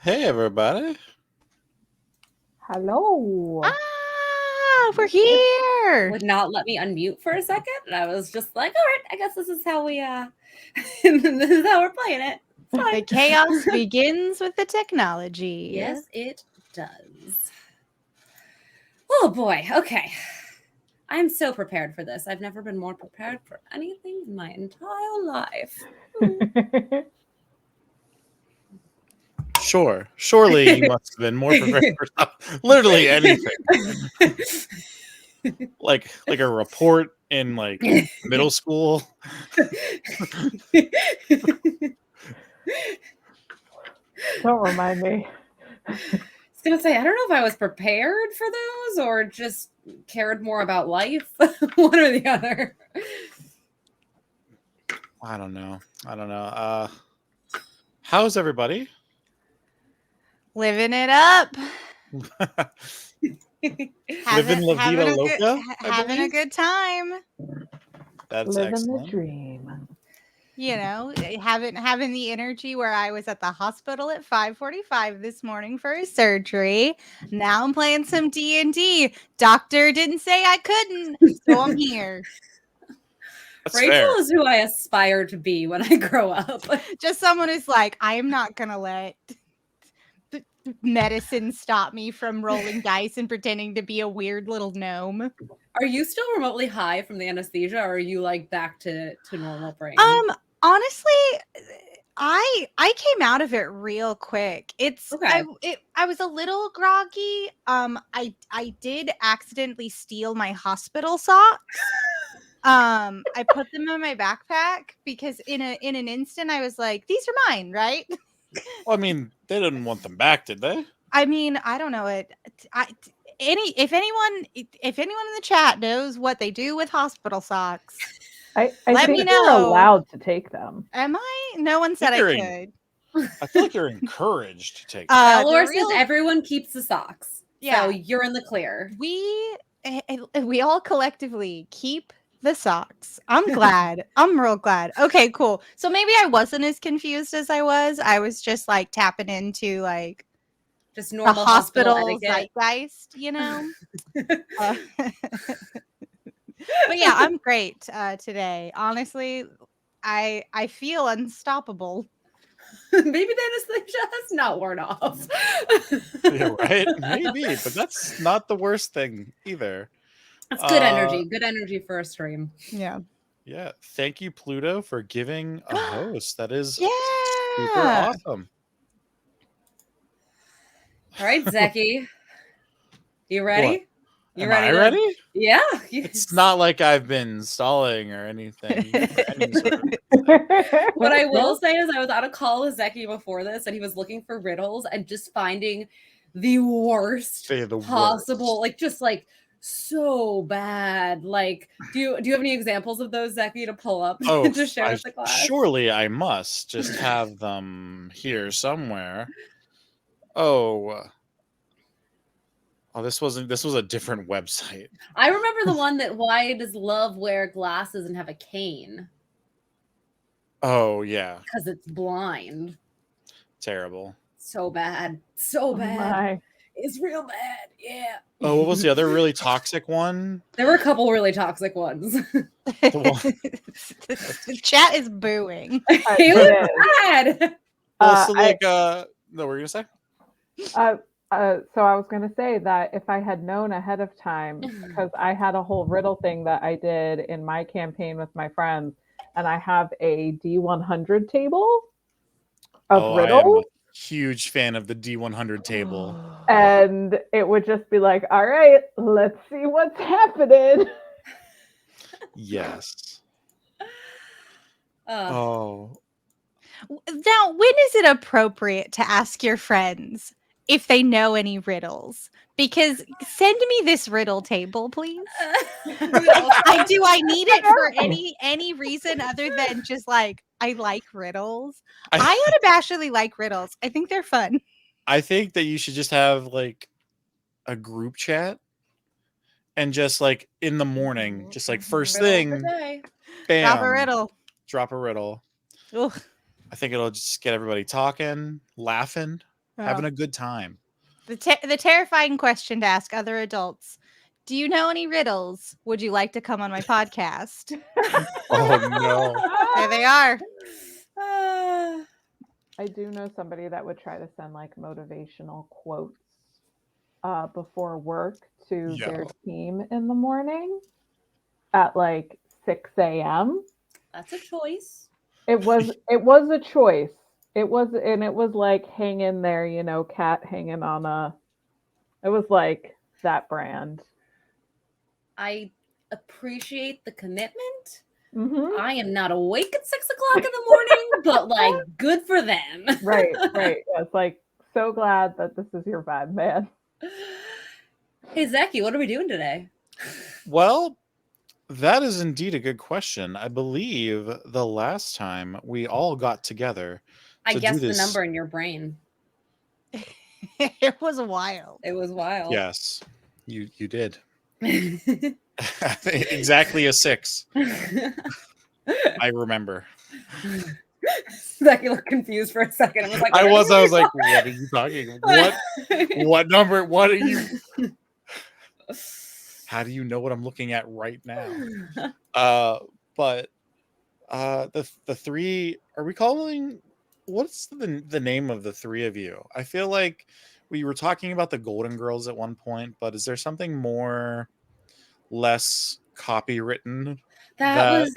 Hey, everybody. Hello. We're here. Would not let me unmute for a second, and I was just like, "All right, I guess this is how we this is how we're playing it." The chaos begins with the technology. Yes, it does. Oh boy. Okay. I'm so prepared for this. I've never been more prepared for anything in my entire life. Sure. Surely you must have been more prepared for literally anything. like a report in middle school. Don't remind me. I was gonna say, I don't know if I was prepared for those or just cared more about life. One or the other. I don't know. How's everybody? Living it up. Living La Vida Loca? Having a good time. That's Living excellent. the dream. You know, having the energy where I was at the hospital at 5:45 this morning for a surgery. Now I'm playing some D&D. Doctor didn't say I couldn't, so I'm here. That's Rachel fair. is who I aspire to be when I grow up. Just someone who's like, I am not gonna let medicine stop me from rolling dice and pretending to be a weird little gnome. Are you still remotely high from the anesthesia, or are you like back to normal brain? Honestly, I came out of it real quick. Okay. I was a little groggy. I did accidentally steal my hospital socks. I put them in my backpack because in an instant I was like, these are mine, right? Well, I mean, they didn't want them back, did they? I mean, I don't know it. If anyone in the chat knows what they do with hospital socks, I let think me you're know. allowed to take them. Am I? No one said I could. I feel like you're encouraged to take Laura says everyone keeps the socks. Yeah. So you're in the clear. We all collectively keep the socks. I'm glad. I'm real glad. Okay, cool. So maybe I wasn't as confused as I was. I was just like tapping into like just normal the hospital etiquette. Zeitgeist, you know? But yeah, I'm great today. Honestly, I feel unstoppable. Maybe the anesthesia has not worn off. Yeah, right? Maybe, but that's not the worst thing either. That's good energy. Good energy for a stream. Yeah. Yeah. Thank you, Pluto, for giving a host. That is super awesome. All right, Zeki. You ready? What? You Am ready? I ready? Yeah. It's not like I've been stalling or anything. What I will say is I was on a call with Zeki before this, and he was looking for riddles and just finding the worst possible, like just like so bad. Like, do you have any examples of those, Zeki, to pull up to share with the class? Surely I must just have them here somewhere. Oh, this was a different website. I remember the one that why does love wear glasses and have a cane? Oh, yeah. Because it's blind. Terrible. So bad. So bad. It's real bad. Yeah. Oh, what was the other really toxic one? There were a couple really toxic ones. The chat is booing. It was bad. So no, what were you going to say? So I was going to say that if I had known ahead of time, because I had a whole riddle thing that I did in my campaign with my friends, and I have a D100 table of riddles. I am a huge fan of the D100 table. And it would just be like, all right, let's see what's happening. Yes. Now, when is it appropriate to ask your friends if they know any riddles? Because send me this riddle table, please. Do I need it for any reason other than just like I like riddles? I unabashedly like riddles. I think they're fun. I think that you should just have like a group chat and just like in the morning, just like first thing, bam, drop a riddle. Ugh. I think it'll just get everybody talking, laughing. having a good time. The terrifying question to ask other adults: do you know any riddles? Would you like to come on my podcast? Oh no! There they are. I do know somebody that would try to send like motivational quotes before work to their team in the morning at like 6 a.m. That's a choice. It was a choice. It was like hang in there, you know, cat hanging on a. It was like that brand. I appreciate the commitment. Mm-hmm. I am not awake at 6 o'clock in the morning, but like, good for them. Right. Yeah, it's like so glad that this is your vibe, man. Hey, Zeki, what are we doing today? Well, that is indeed a good question. I believe the last time we all got together. I guessed the number in your brain. It was wild. It was wild. Yes, you did. Exactly a 6. I remember. Zeki looked confused for a second. I was like, what are you talking? What number? What are you? How do you know what I'm looking at right now? But the three, are we calling, what's the name of the three of you? I feel like we were talking about the Golden Girls at one point, but is there something less copywritten? That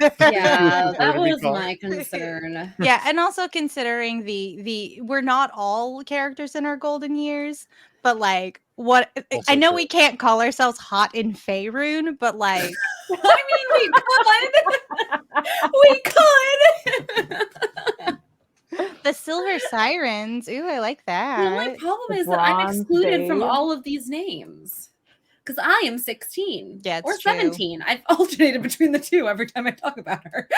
was my concern. Yeah, and also considering the we're not all characters in our golden years, but like what also I know true. We can't call ourselves hot in Faerun, but like I mean we could. The Silver Sirens. Ooh, I like that. The only problem is that I'm excluded from all of these names. Because I am 16 or 17. I've alternated between the two every time I talk about her.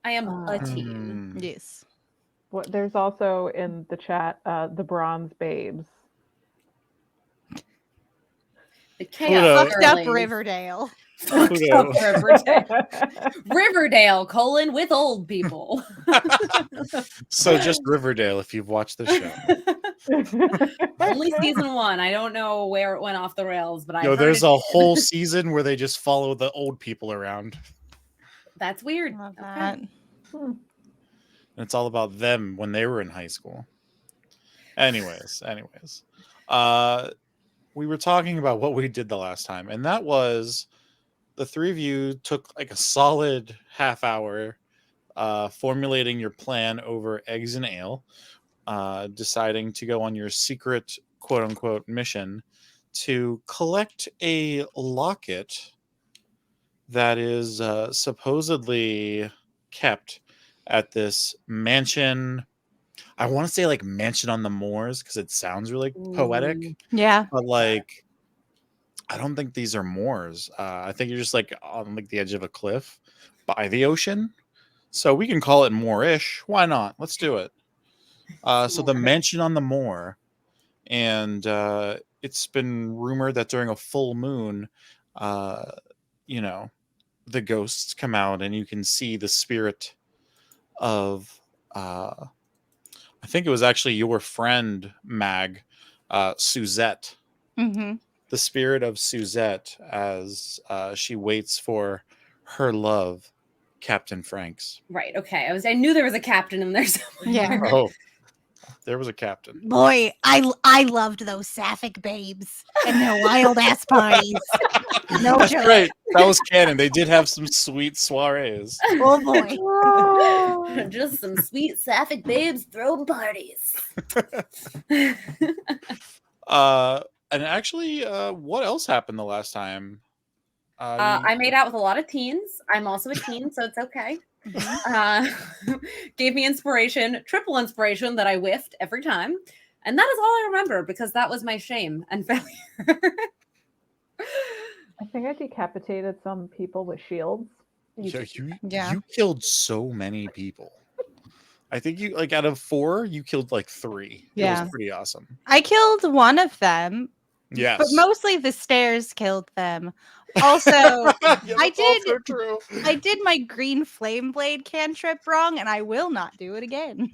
I am a teen. Yes. Well, there's also in the chat the Bronze Babes. The chaos fucked up Riverdale. Fucked up Riverdale. Riverdale, with old people. So just Riverdale if you've watched the show. Only season 1. I don't know where it went off the rails, but there's a whole season where they just follow the old people around. That's weird. Love that. Okay. And it's all about them when they were in high school. Anyways. We were talking about what we did the last time, and that was the three of you took like a solid half hour formulating your plan over eggs and ale, deciding to go on your secret quote-unquote mission to collect a locket that is supposedly kept at this mansion. I want to say like mansion on the moors because it sounds really poetic. Yeah. But like, I don't think these are moors. I think you're just like on like the edge of a cliff by the ocean. So we can call it moorish. Why not? Let's do it. So the mansion on the moor, and it's been rumored that during a full moon, the ghosts come out and you can see the spirit of I think it was actually your friend Mag, Suzette. Mm-hmm. The spirit of Suzette as she waits for her love, Captain Franks. Right. Okay. I knew there was a captain in there somewhere. Yeah. Oh, there was a captain. Boy, I loved those sapphic babes and their wild ass parties. No That's joke. great. That was canon. They did have some sweet soirees. Oh boy. Just some sweet sapphic babes throwing parties. And actually, what else happened the last time? I made out with a lot of teens. I'm also a teen, so it's okay. Gave me inspiration, triple inspiration that I whiffed every time. And that is all I remember because that was my shame and failure. I think I decapitated some people with shields. You killed so many people. I think you out of 4, you killed like 3. Yeah. It was pretty awesome. I killed one of them, Yes. But mostly the stairs killed them. Also, Yeah, I that's also true. did my green flame blade cantrip wrong, and I will not do it again.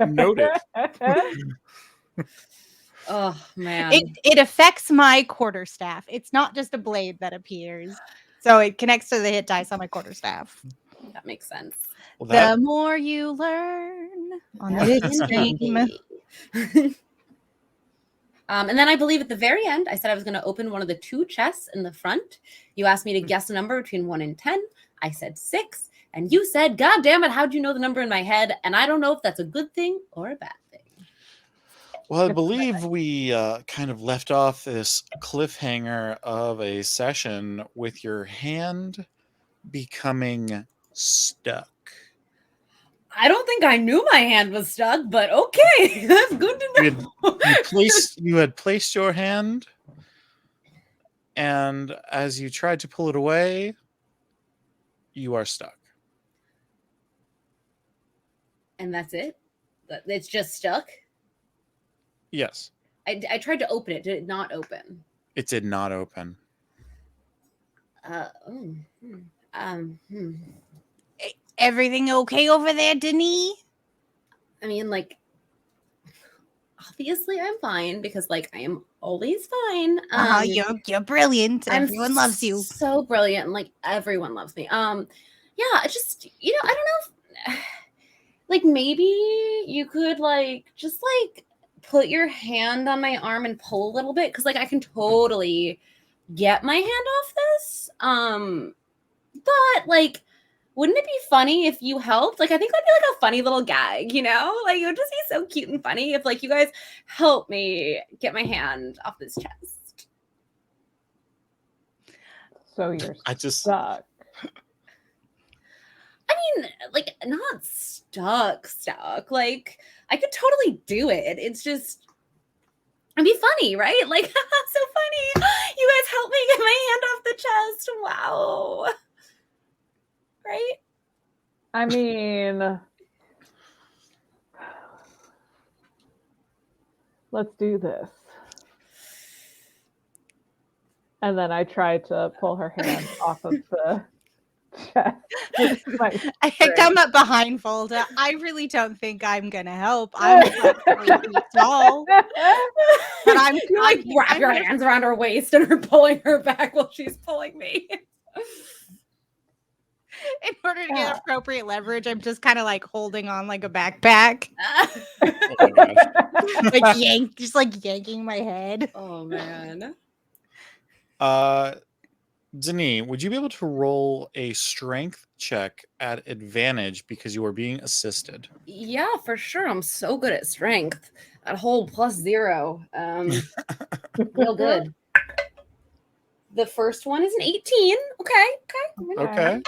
Noted. Oh man. It affects my quarterstaff. It's not just a blade that appears. So it connects to the hit dice on my quarterstaff. That makes sense. Well, that The more you learn on Yes, this stream. indeed. And then I believe at the very end, I said I was going to open one of the 2 chests in the front. You asked me to guess a number between 1 and 10. I said 6. And you said, God damn it, how'd you know the number in my head? And I don't know if that's a good thing or a bad thing. Well, I believe we kind of left off this cliffhanger of a session with your hand becoming stuck. I don't think I knew my hand was stuck, but okay. That's good to know. You had placed your hand, and as you tried to pull it away, you are stuck. And that's it? It's just stuck? Yes. I tried to open it. Did it not open? It did not open. Everything okay over there, Denis? I mean, like, obviously I'm fine because, like, I am always fine. You're brilliant. Everyone loves you. So brilliant, and like everyone loves me. Yeah, just I don't know. If, like, maybe you could just put your hand on my arm and pull a little bit because like I can totally get my hand off this. But like, wouldn't it be funny if you helped? Like, I think that'd be like a funny little gag, Like, it would just be so cute and funny if like you guys help me get my hand off this chest. So you're stuck. I mean, like, not stuck. Like, I could totally do it. It's just, it'd be funny, right? Like, so funny. You guys help me get my hand off the chest. Wow. Right? I mean, let's do this. And then I tried to pull her hand off of the chest. I come up behind Folda. I really don't think I'm gonna help. I'm 3 feet tall. But I'm like wrap your hands around her waist and are pulling her back while she's pulling me. In order to get appropriate leverage, I'm just kind of like holding on like a backpack. Oh my gosh. Just yanking my head. Oh man. Denis, would you be able to roll a strength check at advantage because you are being assisted? Yeah, for sure. I'm so good at strength. That whole +0. Real good. The first one is an 18. Okay.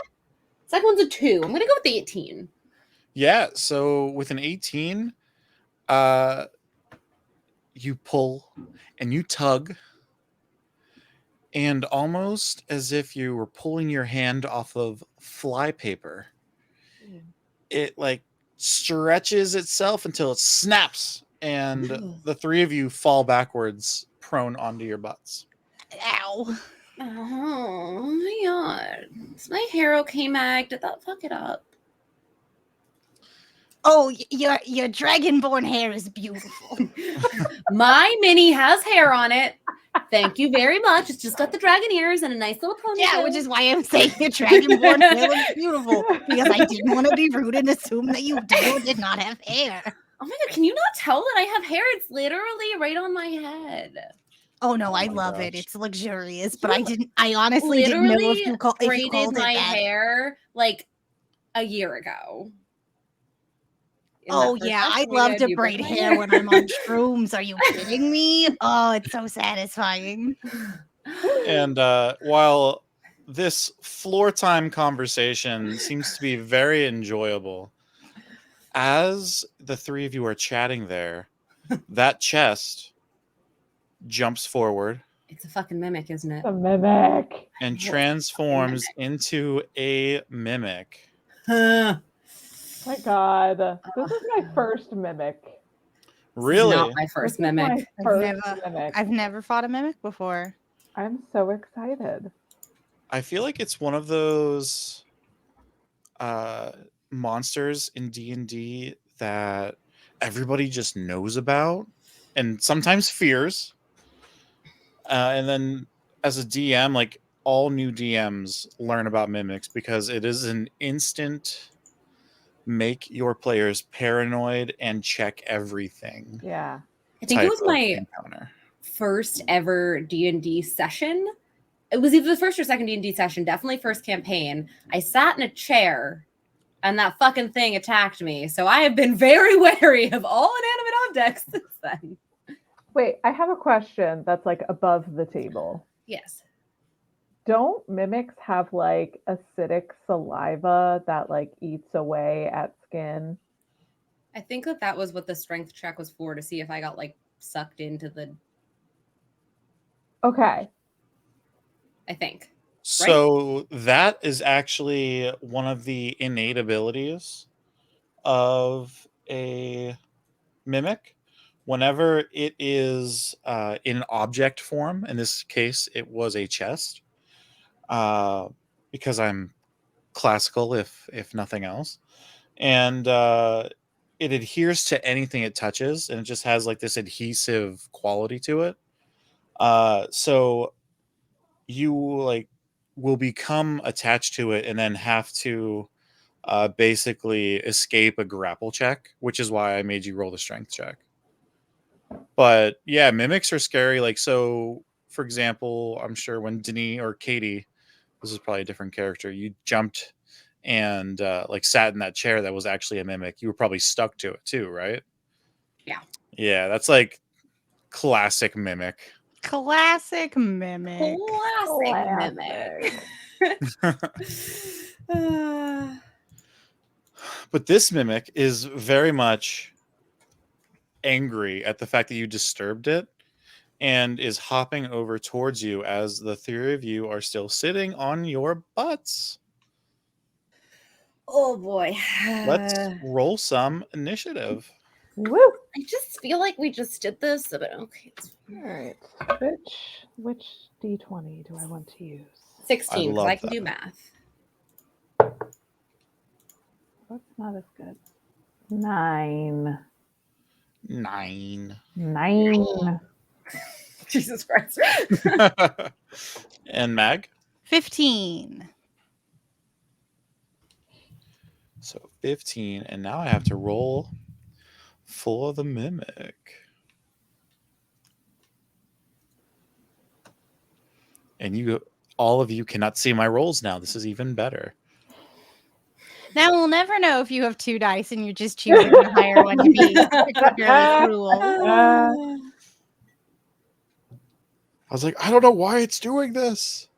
Second one's a 2. I'm gonna go with the 18. Yeah, so with an 18, you pull and you tug, and almost as if you were pulling your hand off of fly paper, it like stretches itself until it snaps, and the 3 of you fall backwards, prone onto your butts. Ow. Oh my god. Is my hair okay, Mag? Did that fuck it up? Oh, your dragonborn hair is beautiful. My mini has hair on it. Thank you very much. It's just got the dragon ears and a nice little ponytail. Yeah, which is why I'm saying your dragonborn hair looks beautiful. Because I didn't want to be rude and assume that you did not have hair. Oh my god, can you not tell that I have hair? It's literally right on my head. Oh no, I love it. It's luxurious, but I honestly didn't know if you called my hair like a year ago. Oh yeah, I'd love to braid hair when I'm on shrooms. Are you kidding me? Oh, it's so satisfying. And while this floor time conversation seems to be very enjoyable, as the 3 of you are chatting there, that chest jumps forward. It's a fucking mimic, isn't it? A mimic. And transforms into a mimic. My god. This is my first mimic. Really? Not my first This is my mimic. first mimic. I've never fought a mimic before. I'm so excited. I feel like it's one of those monsters in D&D that everybody just knows about and sometimes fears. And then as a DM, like all new DMs learn about mimics because it is an instant make your players paranoid and check everything. Yeah. I think it was my encounter. first ever D&D session. It was either the first or second D&D session, definitely first campaign. I sat in a chair and that fucking thing attacked me. So I have been very wary of all inanimate objects since then. Wait, I have a question that's like above the table. Yes. Don't mimics have like acidic saliva that like eats away at skin? I think that was what the strength check was for, to see if I got like sucked into the... Okay. I think. So that is actually one of the innate abilities of a mimic. Whenever it is in object form, in this case, it was a chest, because I'm classical, if nothing else, and it adheres to anything it touches, and it just has like this adhesive quality to it. So you like will become attached to it and then have to basically escape a grapple check, which is why I made you roll the strength check. But yeah, mimics are scary. Like, so for example, I'm sure when Denis or Katie, this is probably a different character, you jumped and like sat in that chair that was actually a mimic, you were probably stuck to it too, right? Yeah, that's like classic mimic. Classic mimic. Classic mimic. But this mimic is very much angry at the fact that you disturbed it and is hopping over towards you as the three of you are still sitting on your butts. Oh boy. Let's roll some initiative. Woo! I just feel like we just did this, but okay. All right. Which D20 do I want to use? 16, because love I can that. do math. That's not as good. 9. 9. Jesus Christ. And Mag? 15. So 15, and now I have to roll for the mimic. And you, all of you, cannot see my rolls now. This is even better. Now we'll never know if you have 2 dice and you're just choosing the higher one to be particularly cruel. I was like, I don't know why it's doing this.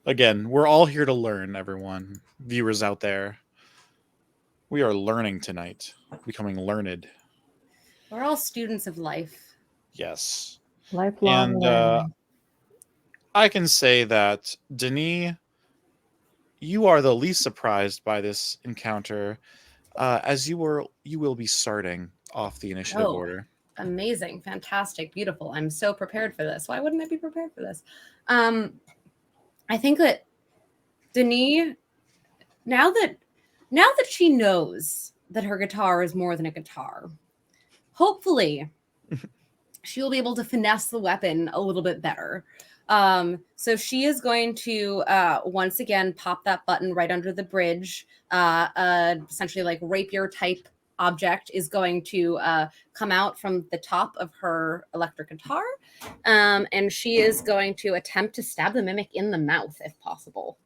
Again, we're all here to learn, everyone. Viewers out there. We are learning tonight. Becoming learned. We're all students of life. Yes. Lifelong And learning. I can say that, Denis, you are the least surprised by this encounter, as you will be starting off the initiative order. Amazing, fantastic, beautiful. I'm so prepared for this. Why wouldn't I be prepared for this? I think that Denis, now that she knows that her guitar is more than a guitar, hopefully she will be able to finesse the weapon a little bit better. So she is going to once again pop that button right under the bridge. Essentially like rapier type object is going to come out from the top of her electric guitar. And she is going to attempt to stab the mimic in the mouth if possible.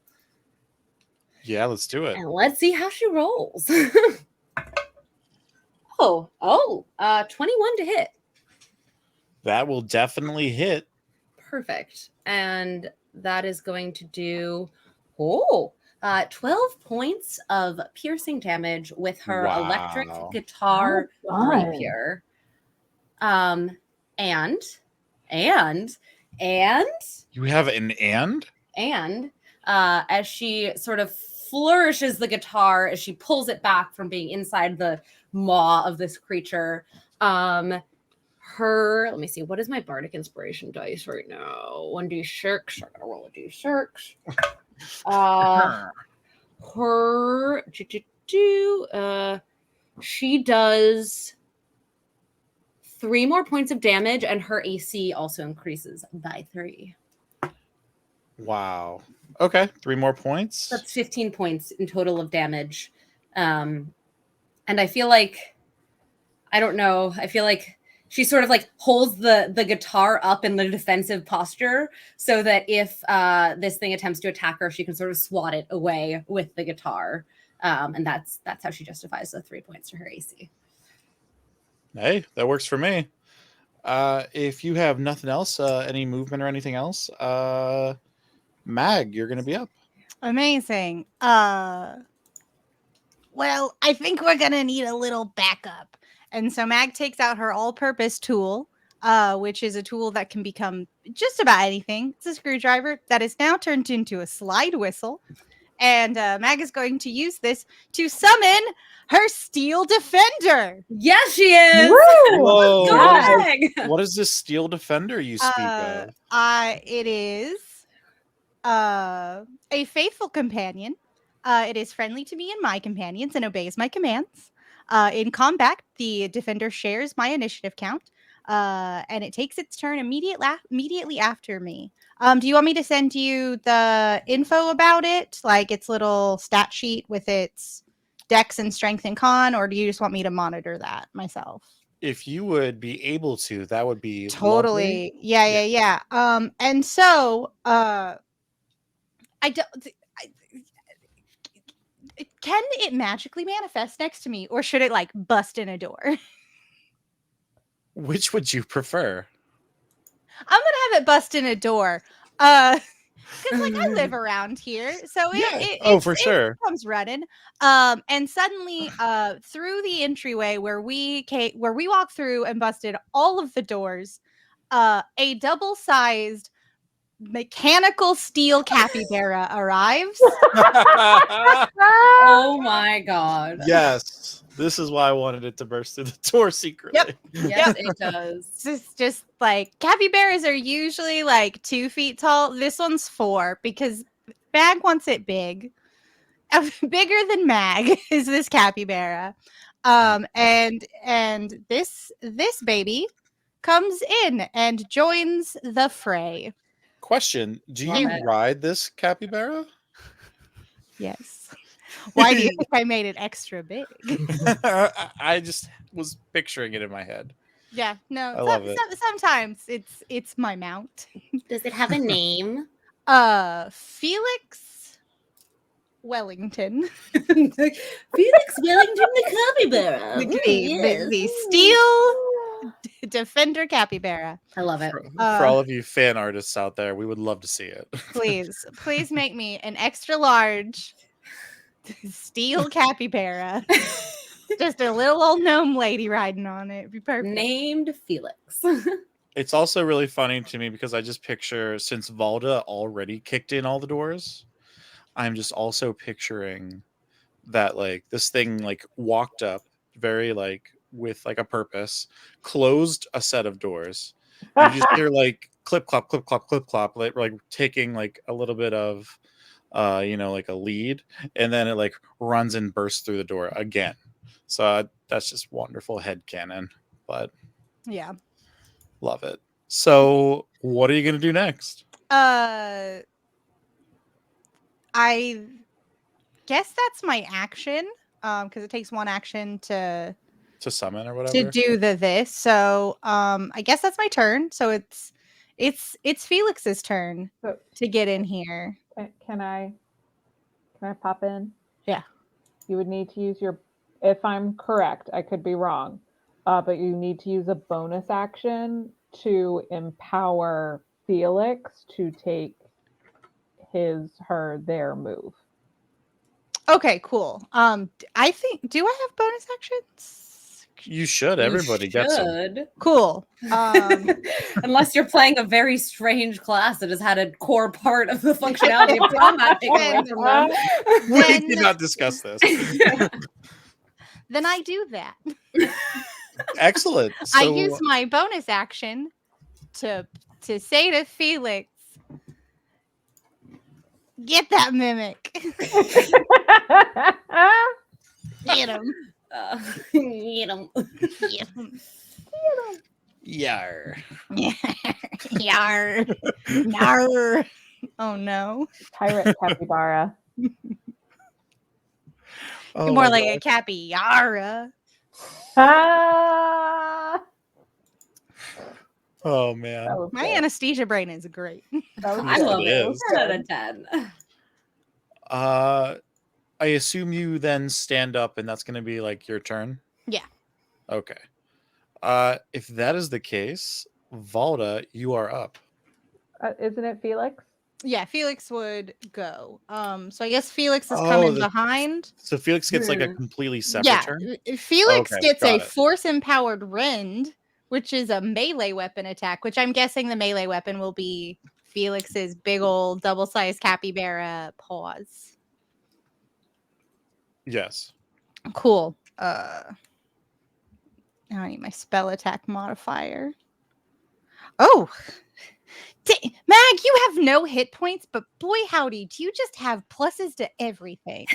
Yeah, let's do it. And let's see how she rolls. 21 to hit. That will definitely hit. Perfect. And that is going to do 12 points of piercing damage with her electric guitar rapier. And you have an and as she sort of flourishes the guitar, as she pulls it back from being inside the maw of this creature. Let me see, what is my bardic inspiration dice right now? 1d6. I gotta roll a d6. She does 3 more points of damage, and her AC also increases by 3. Wow. Okay, 3 more points. That's 15 points in total of damage. And I feel like, I don't know, I feel like she sort of like holds the guitar up in the defensive posture so that if this thing attempts to attack her, she can sort of swat it away with the guitar. And that's how she justifies the 3 points to her AC. Hey, that works for me. If you have nothing else, any movement or anything else, Mag, you're going to be up. Amazing. Well, I think we're going to need a little backup. And so Mag takes out her all-purpose tool, which is a tool that can become just about anything. It's a screwdriver that is now turned into a slide whistle. And Mag is going to use this to summon her Steel Defender. Yes, she is. Whoa, Go Mag. What is this Steel Defender you speak of? It is a faithful companion. It is friendly to me and my companions and obeys my commands. In combat, the defender shares my initiative count, and it takes its turn immediately after me. Do you want me to send you the info about it, like its little stat sheet with its dex and strength and con, or do you just want me to monitor that myself? If you would be able to, that would be totally lovely. Yeah. And so I don't. Can it magically manifest next to me, or should it like bust in a door? Which would you prefer? I'm gonna have it bust in a door. Because like I live around here, so it comes running. And suddenly, through the entryway where we walked through and busted all of the doors, a double-sized mechanical steel capybara arrives. Oh my god. Yes. This is why I wanted it to burst through the door secretly. Yep, it does. It's just like capybaras are usually like 2 feet tall. This one's 4 because Mag wants it big. Bigger than Mag is this capybara. And this baby comes in and joins the fray. Question, do you ride this capybara? Yes. Why do you think I made it extra big? I just was picturing it in my head. Yeah, no. I love it. Sometimes it's my mount. Does it have a name? Felix Wellington. Felix Wellington the capybara. The steel defender capybara. I love it. For all of you fan artists out there, we would love to see it. Please make me an extra large steel capybara. Just a little old gnome lady riding on it. It'd be perfect. Named Felix. It's also really funny to me because I just picture, since Valda already kicked in all the doors, I'm just also picturing that like this thing like walked up very like with like a purpose, closed a set of doors. You just hear like clip clop, clip clop, clip clop, like taking like a little bit of like a lead, and then it like runs and bursts through the door again. So that's just wonderful headcanon, but yeah, love it. So what are you gonna do next? I guess that's my action, because it takes 1 action to summon or whatever, to do this. So I guess that's my turn. So it's Felix's turn to get in here. Can I pop in? Yeah. You would need to use your, if I'm correct, I could be wrong, but you need to use a bonus action to empower Felix to take their move. Okay, cool. I think, do I have bonus actions? You should. Everybody gets them. Cool. Unless you're playing a very strange class that has had a core part of the functionality of combat taken away from them. We did not discuss this. then I do that. Excellent. I So, use my bonus action to say to Felix, get that mimic. Get him. Get 'em. Get him. yar. Yar. Yar. Oh no. Pirate capybara. Oh More my like God. a capybara. Ah! Oh That man. was My good. anesthesia brain is great. That was I good. love it. is. 10 out of 10. I assume you then stand up, and that's going to be like your turn. Yeah. Okay. If that is the case, Valda, you are up. Isn't it Felix? Yeah, Felix would go. So I guess Felix is Oh, coming the- behind. So Felix gets like a Hmm. completely separate Yeah, turn. Felix Okay, gets a got it. force empowered rend, which is a melee weapon attack, which I'm guessing the melee weapon will be Felix's big old double sized capybara paws. Yes. Cool. Now I need my spell attack modifier. Oh, Mag, you have no hit points, but boy howdy, do you just have pluses to everything?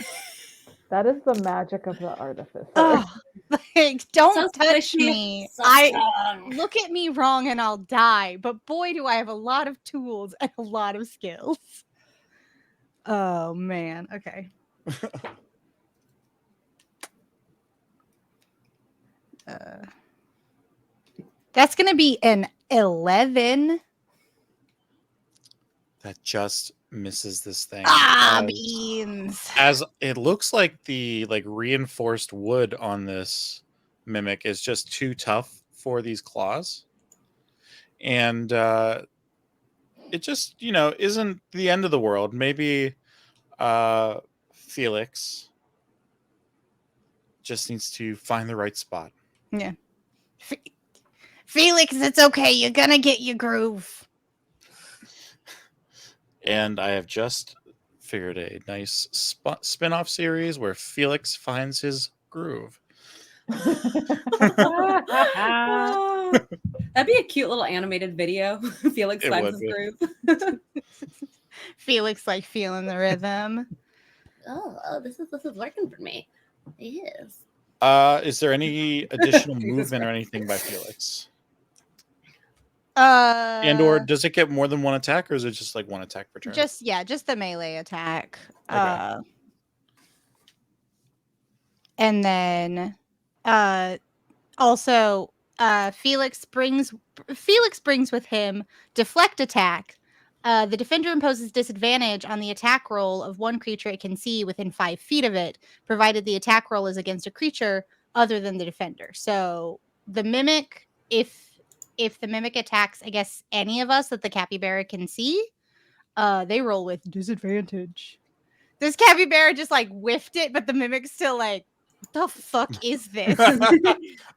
That is the magic of the artificer. Oh, like, don't So touch squishy, me. so I strong. look at me wrong and I'll die. But boy, do I have a lot of tools and a lot of skills. Oh man. Okay. That's gonna be an 11. That just misses this thing. Beans. As it looks like the reinforced wood on this mimic is just too tough for these claws. And it just, isn't the end of the world. Maybe Felix just needs to find the right spot. Yeah. Felix, it's okay. You're gonna get your groove. And I have just figured a nice spin-off series where Felix finds his groove. That'd be a cute little animated video. Felix It finds would his be. groove. Felix like feeling the rhythm. Oh, this is working for me. Yes. Is there any additional Jesus movement or Christ. anything by Felix? And/or does it get more than one attack, or is it just like one attack per turn? just the melee attack. Okay. And then also Felix brings with him deflect attack. The defender imposes disadvantage on the attack roll of one creature it can see within 5 feet of it, provided the attack roll is against a creature other than the defender. So the mimic, if the mimic attacks, I guess, any of us that the capybara can see, they roll with disadvantage. This capybara just like whiffed it, but the mimic's still like, what the fuck is this? I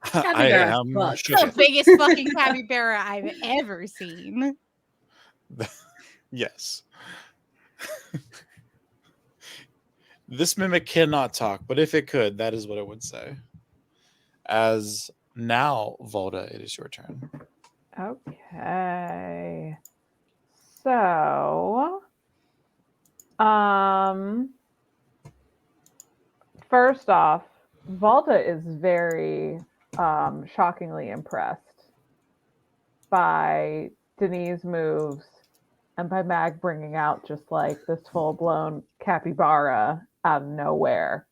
Capybara am fuck. It's the biggest fucking capybara I've ever seen. Yes. This mimic cannot talk, but if it could, that is what it would say. As now, Valda, it is your turn. Okay. So, first off, Valda is very shockingly impressed by Denise moves and by Mag bringing out just like this full-blown capybara out of nowhere.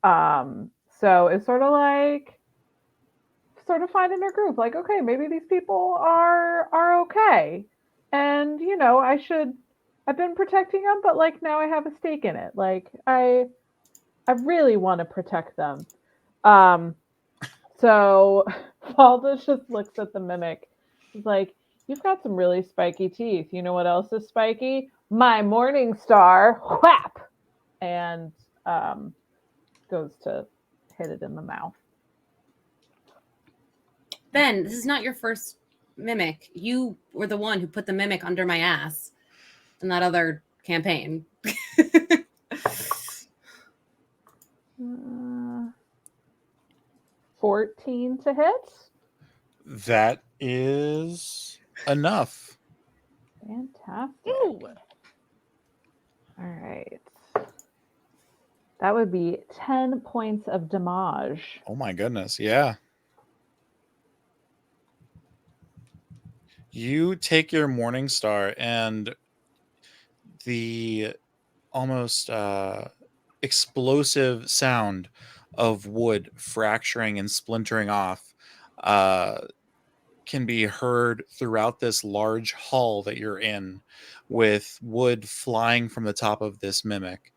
So it's sort of finding her groove. Like, okay, maybe these people are okay. And I've been protecting them, but like now I have a stake in it. Like I really want to protect them. So Valda just looks at the mimic. He's like, you've got some really spiky teeth. You know what else is spiky? My morning star. Whap! And goes to hit it in the mouth. Ben, this is not your first mimic. You were the one who put the mimic under my ass in that other campaign. 14 to hit. That is enough. Fantastic. Ooh. All right. That would be 10 points of damage. Oh my goodness. Yeah. You take your Morning Star and the almost explosive sound of wood fracturing and splintering off can be heard throughout this large hall that you're in, with wood flying from the top of this mimic.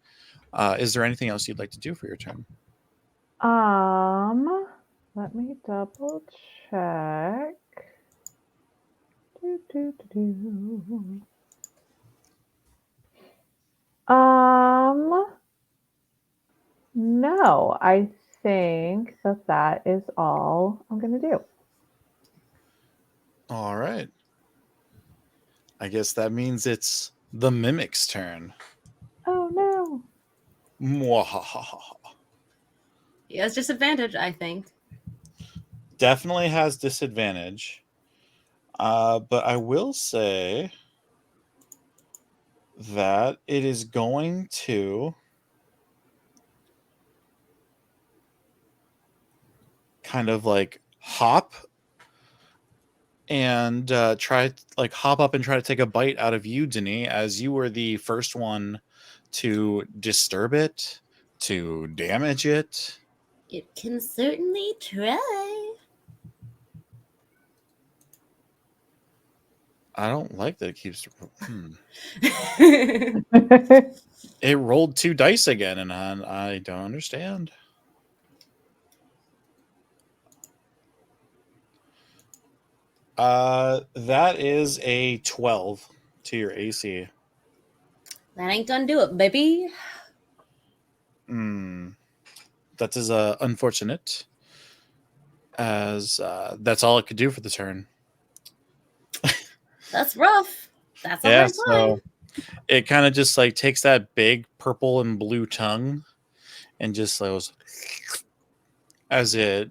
Is there anything else you'd like to do for your turn? Let me double check. No, I think that is all I'm gonna do. All right. I guess that means it's the mimic's turn. Oh no. Mwahaha. He has disadvantage, I think. Definitely has disadvantage. But I will say that it is going to kind of like hop and hop up and try to take a bite out of you, Denis, as you were the first one to disturb it, to damage it. It can certainly try. I don't like that it keeps... It rolled 2 dice again, and I don't understand. That is a 12 to your AC. That ain't gonna do it, baby. That is unfortunate, as that's all it could do for the turn. That's rough. That's a hard so it kind of just like takes that big purple and blue tongue and just goes as it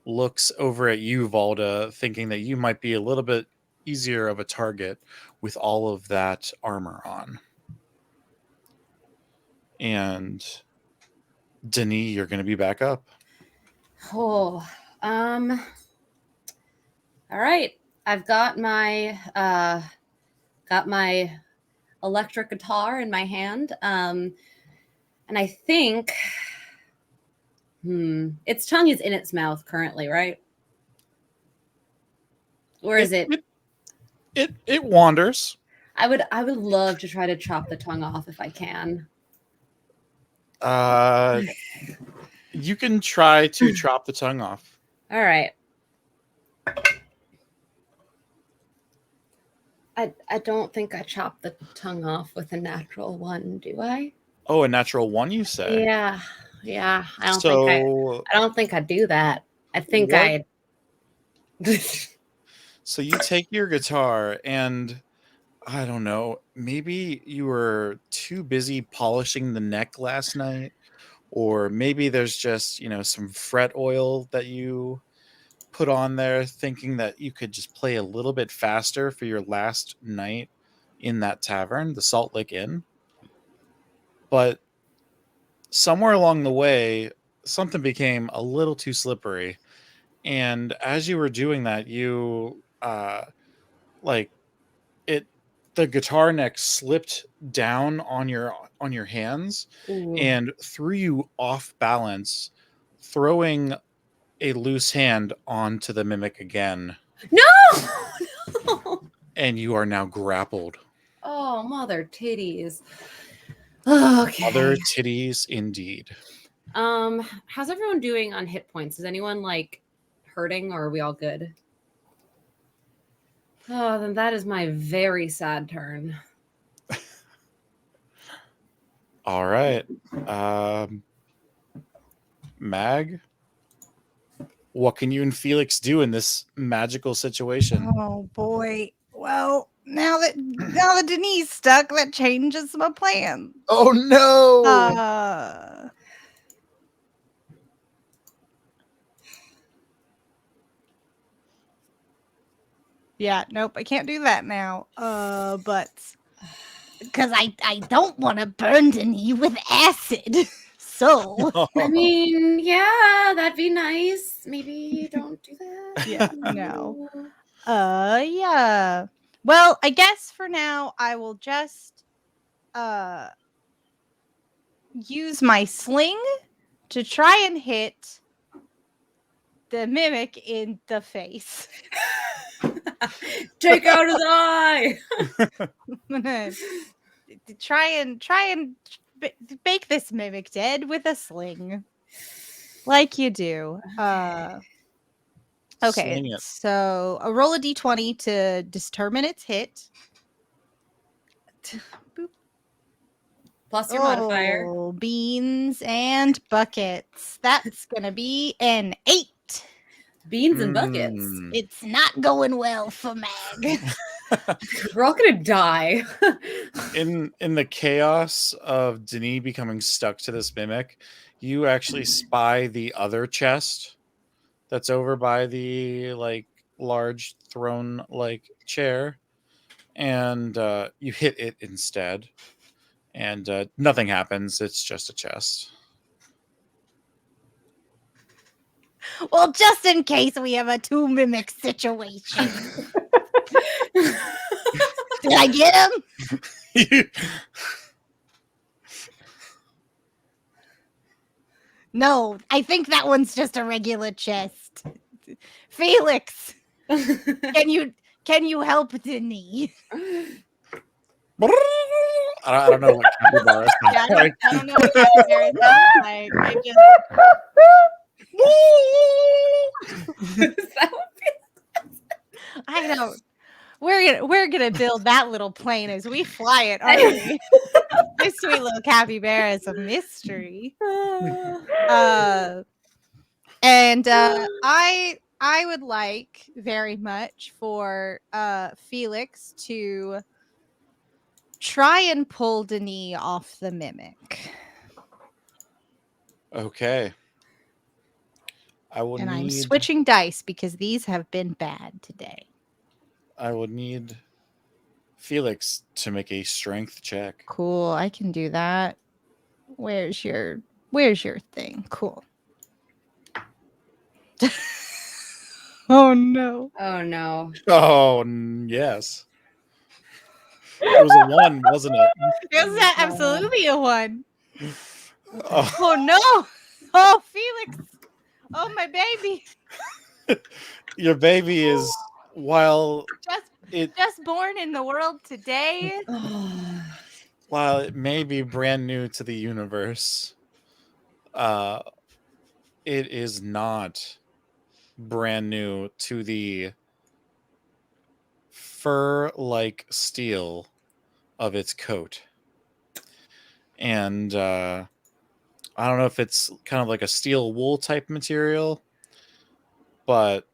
looks over at you, Valda, thinking that you might be a little bit easier of a target with all of that armor on. And Denis, you're going to be back up. Oh, all right. I've got my electric guitar in my hand. And I think its tongue is in its mouth currently, right? Or is it? It wanders. I would love to try to chop the tongue off if I can. You can try to chop the tongue off. All right. I don't think I chopped the tongue off with a natural 1, do I? Oh, a natural 1, you say? Yeah. I don't think I do that. I think I. So you take your guitar and I don't know, maybe you were too busy polishing the neck last night, or maybe there's just, some fret oil that you put on there thinking that you could just play a little bit faster for your last night in that tavern, the Salt Lake Inn. But somewhere along the way, something became a little too slippery. And as you were doing that, you the guitar neck slipped down on your hands. Ooh. And threw you off balance, throwing a loose hand onto the mimic again. No! And you are now grappled. Oh, mother titties. Okay. Mother titties indeed. How's everyone doing on hit points? Is anyone hurting, or are we all good? Oh, then that is my very sad turn. All right. Mag, what can you and Felix do in this magical situation? Oh boy. Well, now that Denis stuck, that changes my plan. Oh no. Yeah, nope, I can't do that now. But because I don't want to burn Denis with acid. So I mean, yeah, that'd be nice. Maybe don't do that. yeah, no. Yeah. Well, I guess for now I will just use my sling to try and hit the mimic in the face. Take out his eye. I'm gonna try and bake this mimic dead with a sling, like you do. Okay, Sling it. so a roll a d20 to determine its hit. Boop. Plus your modifier. Oh, beans and buckets. That's gonna be an 8. Beans and buckets. It's not going well for Mag. We're all gonna die. In the chaos of Denis becoming stuck to this mimic, you actually spy the other chest that's over by the like large throne like chair, and you hit it instead, and nothing happens. It's just a chest. Well, just in case we have a 2 mimic situation. Did I get him? No, I think that one's just a regular chest. Felix, can you help Denis? I don't know what capybara sounds Yeah, like. I don't know what capybara sounds like. I just I don't. We're gonna build that little plane as we fly it, aren't we? This sweet little capybara is a mystery. And I would like very much for Felix to try and pull Denis off the mimic. Okay. I'm switching dice because these have been bad today. I would need Felix to make a strength check. Cool, I can do that. Where's your thing? Cool. Oh no. Oh no. Oh yes. It was a 1, wasn't it? It was absolutely a 1. Oh, Oh no. Oh, Felix. Oh, my baby. your baby is Just born in the world today. while it may be brand new to the universe, it is not brand new to the fur-like steel of its coat. And I don't know if it's kind of like a steel wool type material, but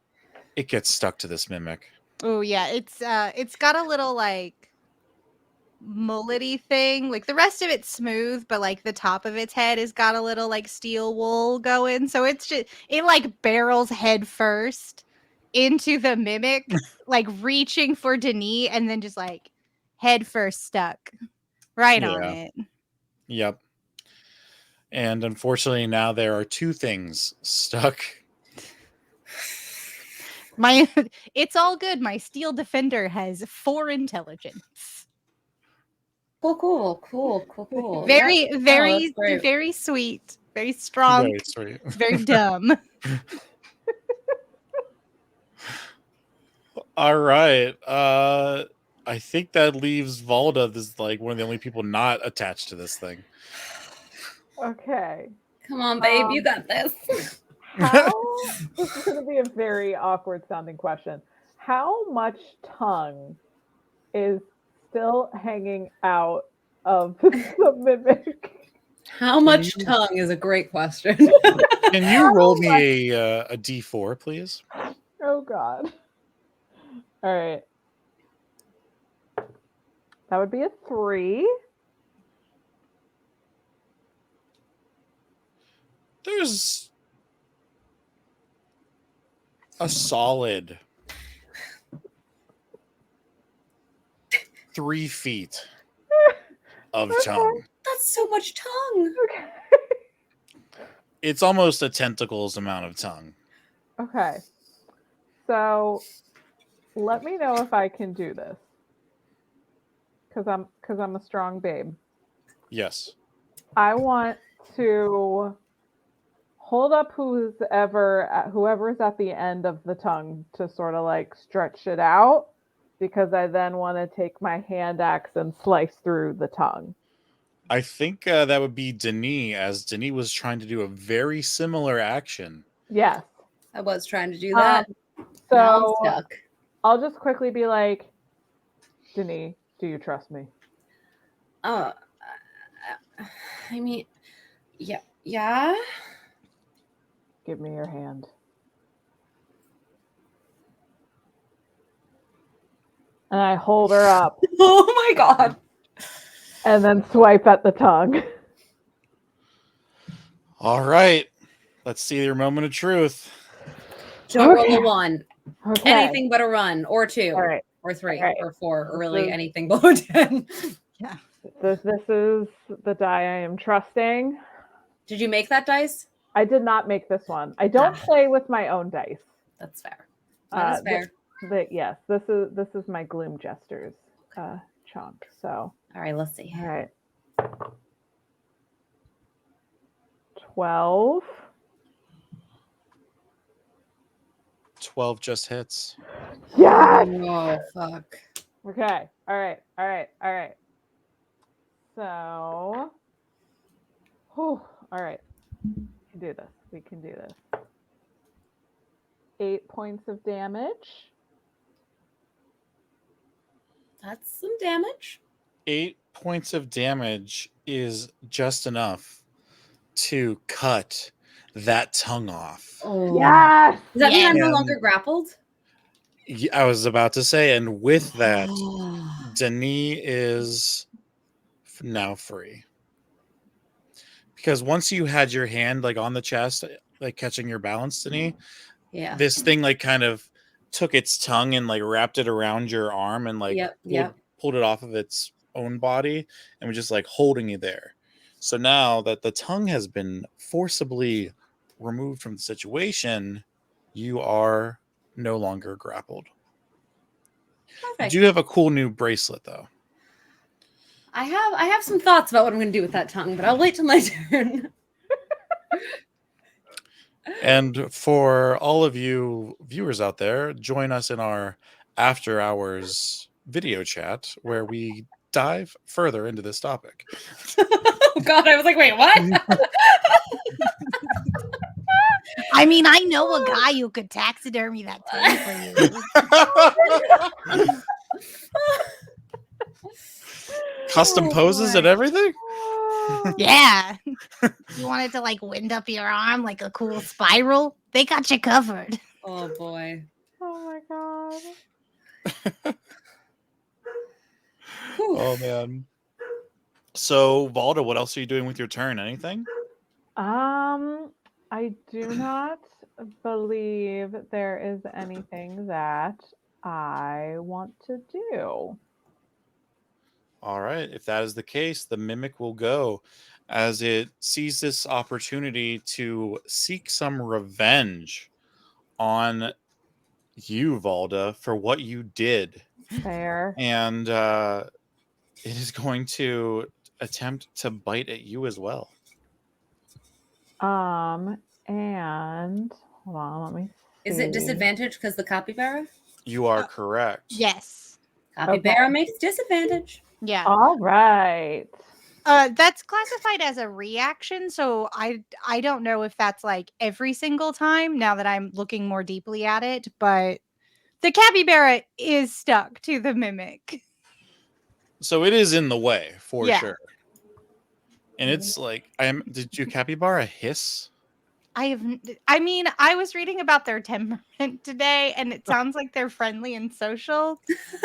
it gets stuck to this mimic. Oh yeah, it's got a little like mullety thing. Like the rest of it's smooth, but like the top of its head has got a little like steel wool going. So it like barrels head first into the mimic, like reaching for Denis, and then just like head first stuck right on Yeah. it. Yep. And unfortunately, now there are 2 things stuck. It's all good. My steel defender has 4 intelligence. Cool. Very, Yeah. very, Oh, that's great. very sweet. Very strong. Very sweet. Very dumb. All right. I think that leaves Valda as like one of the only people not attached to this thing. Okay. Come on, babe, you got this. How? This is going to be a very awkward sounding question. How much tongue is still hanging out of the mimic? How much tongue is a great question. Can you roll me a D4, please? Oh God. All right. That would be a 3. There's a solid 3 feet of tongue. That's so much tongue. Okay. It's almost a tentacles amount of tongue. Okay. So let me know if I can do this. Cause I'm a strong babe. Yes. I want to hold up whoever's at the end of the tongue to sort of like stretch it out, because I then want to take my hand axe and slice through the tongue. I think that would be Denis, as Denis was trying to do a very similar action. Yes. I was trying to do that. So Now I'm stuck. I'll just quickly be like, Denis, do you trust me? I mean, yeah. Give me your hand. And I hold her up Oh my god. and then swipe at the tongue. All right. Let's see your moment of truth. Don't roll Okay. a 1. Okay. Anything but a run, or 2, All right. or 3, All right. or 4, or really This is- anything below 10. This is the die I am trusting. Did you make that dice? I did not make this one. I don't play with my own dice. That's fair. That's fair. Yes, this is my Gloom Jesters chunk. So All right, let's see. all right. 12. 12 just hits. Yes. Oh, fuck. Okay. All right. So, whew, all right. We can do this. We can do this. 8 points of damage. That's some damage. 8 points of damage is just enough to cut that tongue off. Oh. Yes. Does that mean I'm no And- longer grappled? I was about to say, and with that, Oh. Denis is now free. Because once you had your hand like on the chest, like catching your balance, Denis, Yeah. this thing like kind of took its tongue and like wrapped it around your arm and like pulled it off of its own body and was just like holding you there. So now that the tongue has been forcibly removed from the situation, you are no longer grappled. Perfect. You do have a cool new bracelet though. I have some thoughts about what I'm going to do with that tongue, but I'll wait till my turn. And for all of you viewers out there, join us in our after hours video chat where we dive further into this topic. Oh god, I was like, wait, what? I mean, I know a guy who could taxidermy that tongue for you. Custom Oh, poses boy. and everything? Yeah. You wanted to like wind up your arm like a cool spiral? They got you covered. Oh boy. Oh my god. Whew. Oh man. So Valda, what else are you doing with your turn? Anything? I do not believe there is anything that I want to do. All right. If that is the case, the mimic will go as it sees this opportunity to seek some revenge on you, Valda, for what you did. Fair. And it is going to attempt to bite at you as well. And hold on, let me see. Is it disadvantage because the capybara? You are correct. Yes. Capybara makes disadvantage. Yeah. All right. That's classified as a reaction, so I don't know if that's like every single time now that I'm looking more deeply at it, but the capybara is stuck to the mimic. So it is in the way for Yeah. sure. And it's like, did you capybara hiss? I was reading about their temperament today, and it sounds like they're friendly and social.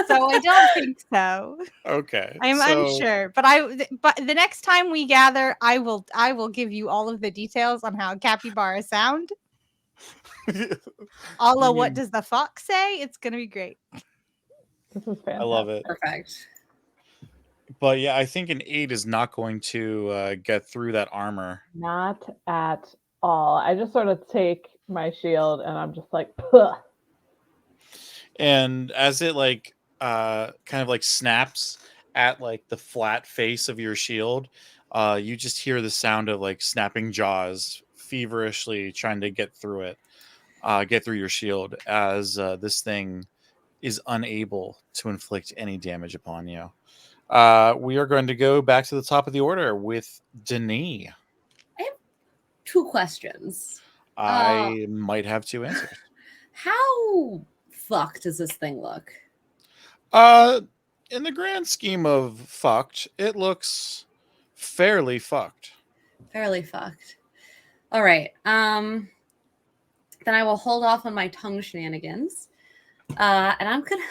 So I don't think so. Okay. I'm unsure, but the next time we gather, I will give you all of the details on how capybara sound. All of what does the fox say? It's gonna be great. This is fantastic. I love it. Perfect. But yeah, I think an 8 is not going to get through that armor. Not at all. I just sort of take my shield and I'm just like, Puh. And as it like kind of like snaps at like the flat face of your shield, you just hear the sound of like snapping jaws feverishly trying to get through it, get through your shield as this thing is unable to inflict any damage upon you. We are going to go back to the top of the order with Denis. I have 2 questions. I might have 2 answers. How fucked does this thing look? In the grand scheme of fucked, it looks fairly fucked. Fairly fucked. All right. Then I will hold off on my tongue shenanigans. And I'm gonna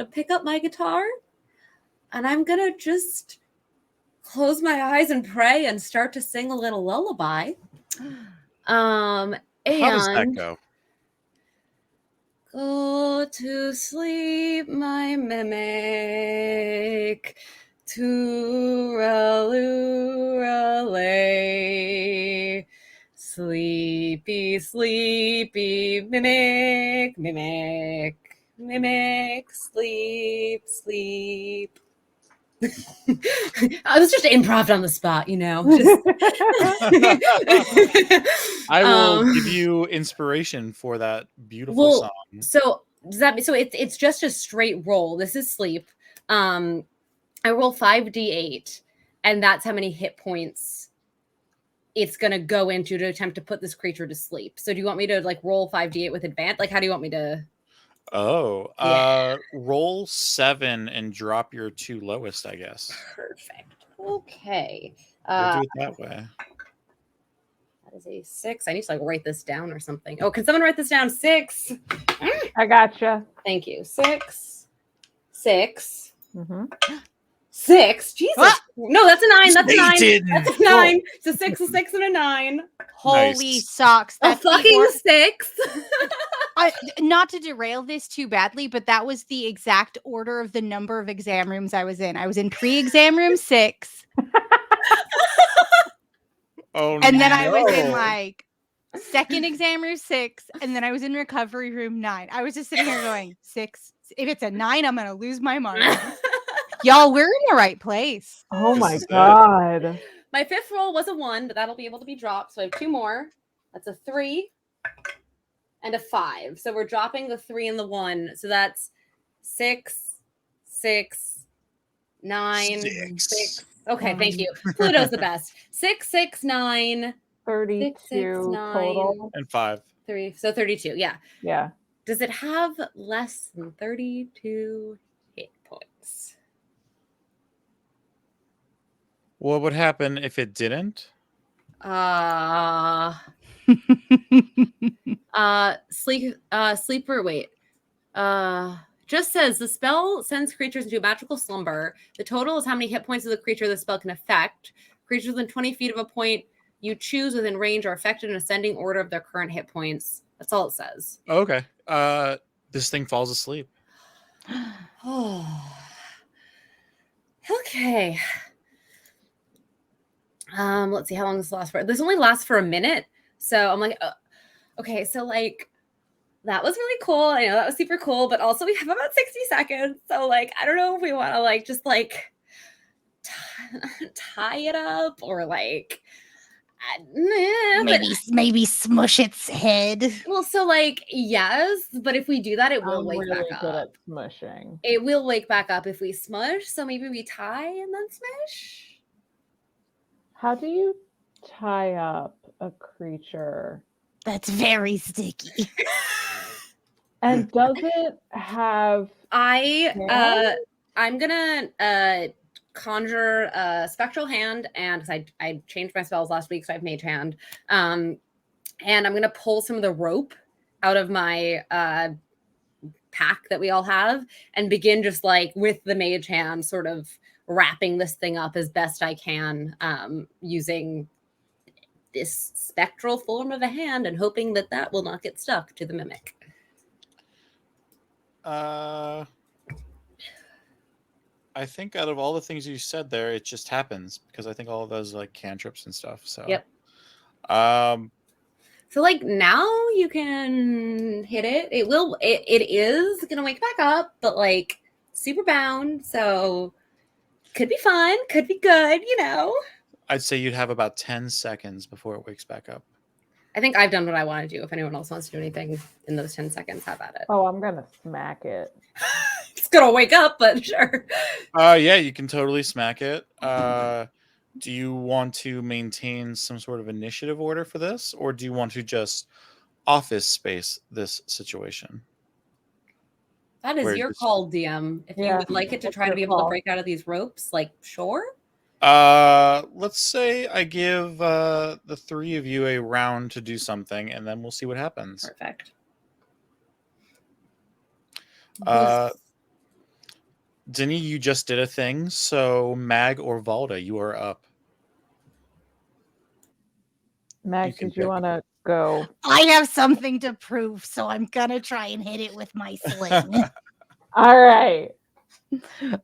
pick up my guitar and I'm gonna just close my eyes and pray and start to sing a little lullaby. How does that go? Go to sleep, my mimic. Tooraloo-ralay. Sleepy, sleepy, mimic, mimic, mimic, sleep, sleep. I was just improv on the spot, you know. I will give you inspiration for that beautiful song. So does that mean, so it's just a straight roll? This is sleep. I roll 5d8, and that's how many hit points it's gonna go into to attempt to put this creature to sleep. So do you want me to like roll 5d8 with advantage? Like, how do you want me to? Roll 7 and drop your 2 lowest, I guess. Perfect. Okay. We'll do it that way. That is a 6. I need to like write this down or something. Oh, can someone write this down? 6. I gotcha. Thank you. 6. 6. Mm-hmm. 6. Jesus. Ah! No, that's a 9. That's a 9. Satan! That's a 9. It's a 6, a 6, and a 9. Holy Nice. socks. A That's the fucking 6. not to derail this too badly, but that was the exact order of the number of exam rooms I was in. I was in pre-exam room 6. And then I was in like second exam room 6. And then I was in recovery room 9. I was just sitting here going, 6. If it's a 9, I'm going to lose my mind. Y'all, we're in the right place. Oh my This is it. God. My 5th roll was a 1, but that'll be able to be dropped. So I have 2 more. That's a 3 and a 5. So we're dropping the 3 and the 1. So that's 6, 6, 9, 6. Okay, thank you. Pluto's the best. 6, 6, 9, 32 6, 9. total. And 5. 3. So 32. Yeah. Yeah. Does it have less than 32 hit points? What would happen if it didn't? Sleeper. Wait. Just says the spell sends creatures into a magical slumber. The total is how many hit points of the creature the spell can affect. Creatures within 20 feet of a point you choose within range are affected in ascending order of their current hit points. That's all it says. Okay. This thing falls asleep. Oh. Okay. Let's see how long this lasts for. This only lasts for a minute. So I'm like, okay, so like that was really cool. I know that was super cool, but also we have about 60 seconds. So like, I don't know if we want to like just like tie it up or like maybe smush its head. Well, so like yes, but if we do that, it will I'm wake really back good up. at smushing. It will wake back up if we smush. So maybe we tie and then smush. How do you tie up a creature? That's very sticky. And does it have I'm gonna conjure a spectral hand, and I changed my spells last week, so I have mage hand. And I'm gonna pull some of the rope out of my pack that we all have and begin just like with the mage hand sort of wrapping this thing up as best I can, using this spectral form of a hand and hoping that that will not get stuck to the mimic. I think out of all the things you said there, it just happens because I think all of those like cantrips and stuff. So Yep. Um, So like now you can hit it. It is gonna wake back up, but like super bound. So could be fun, could be good, you know. I'd say you'd have about 10 seconds before it wakes back up. I think I've done what I want to do. If anyone else wants to do anything in those 10 seconds, have at it. Oh, I'm gonna smack it. It's gonna wake up, but sure. Yeah, you can totally smack it. Do you want to maintain some sort of initiative order for this, or do you want to just office space this situation? That is Where your just- call, DM. If you Yeah, would like it to that's try to your be able to call. break out of these ropes, like sure. Let's say I give the three of you a round to do something, and then we'll see what happens. Perfect. Denny, you just did a thing, so Mag or Valda, you are up. Max, can did you pick. want to go? I have something to prove, so I'm gonna try and hit it with my sling. All right.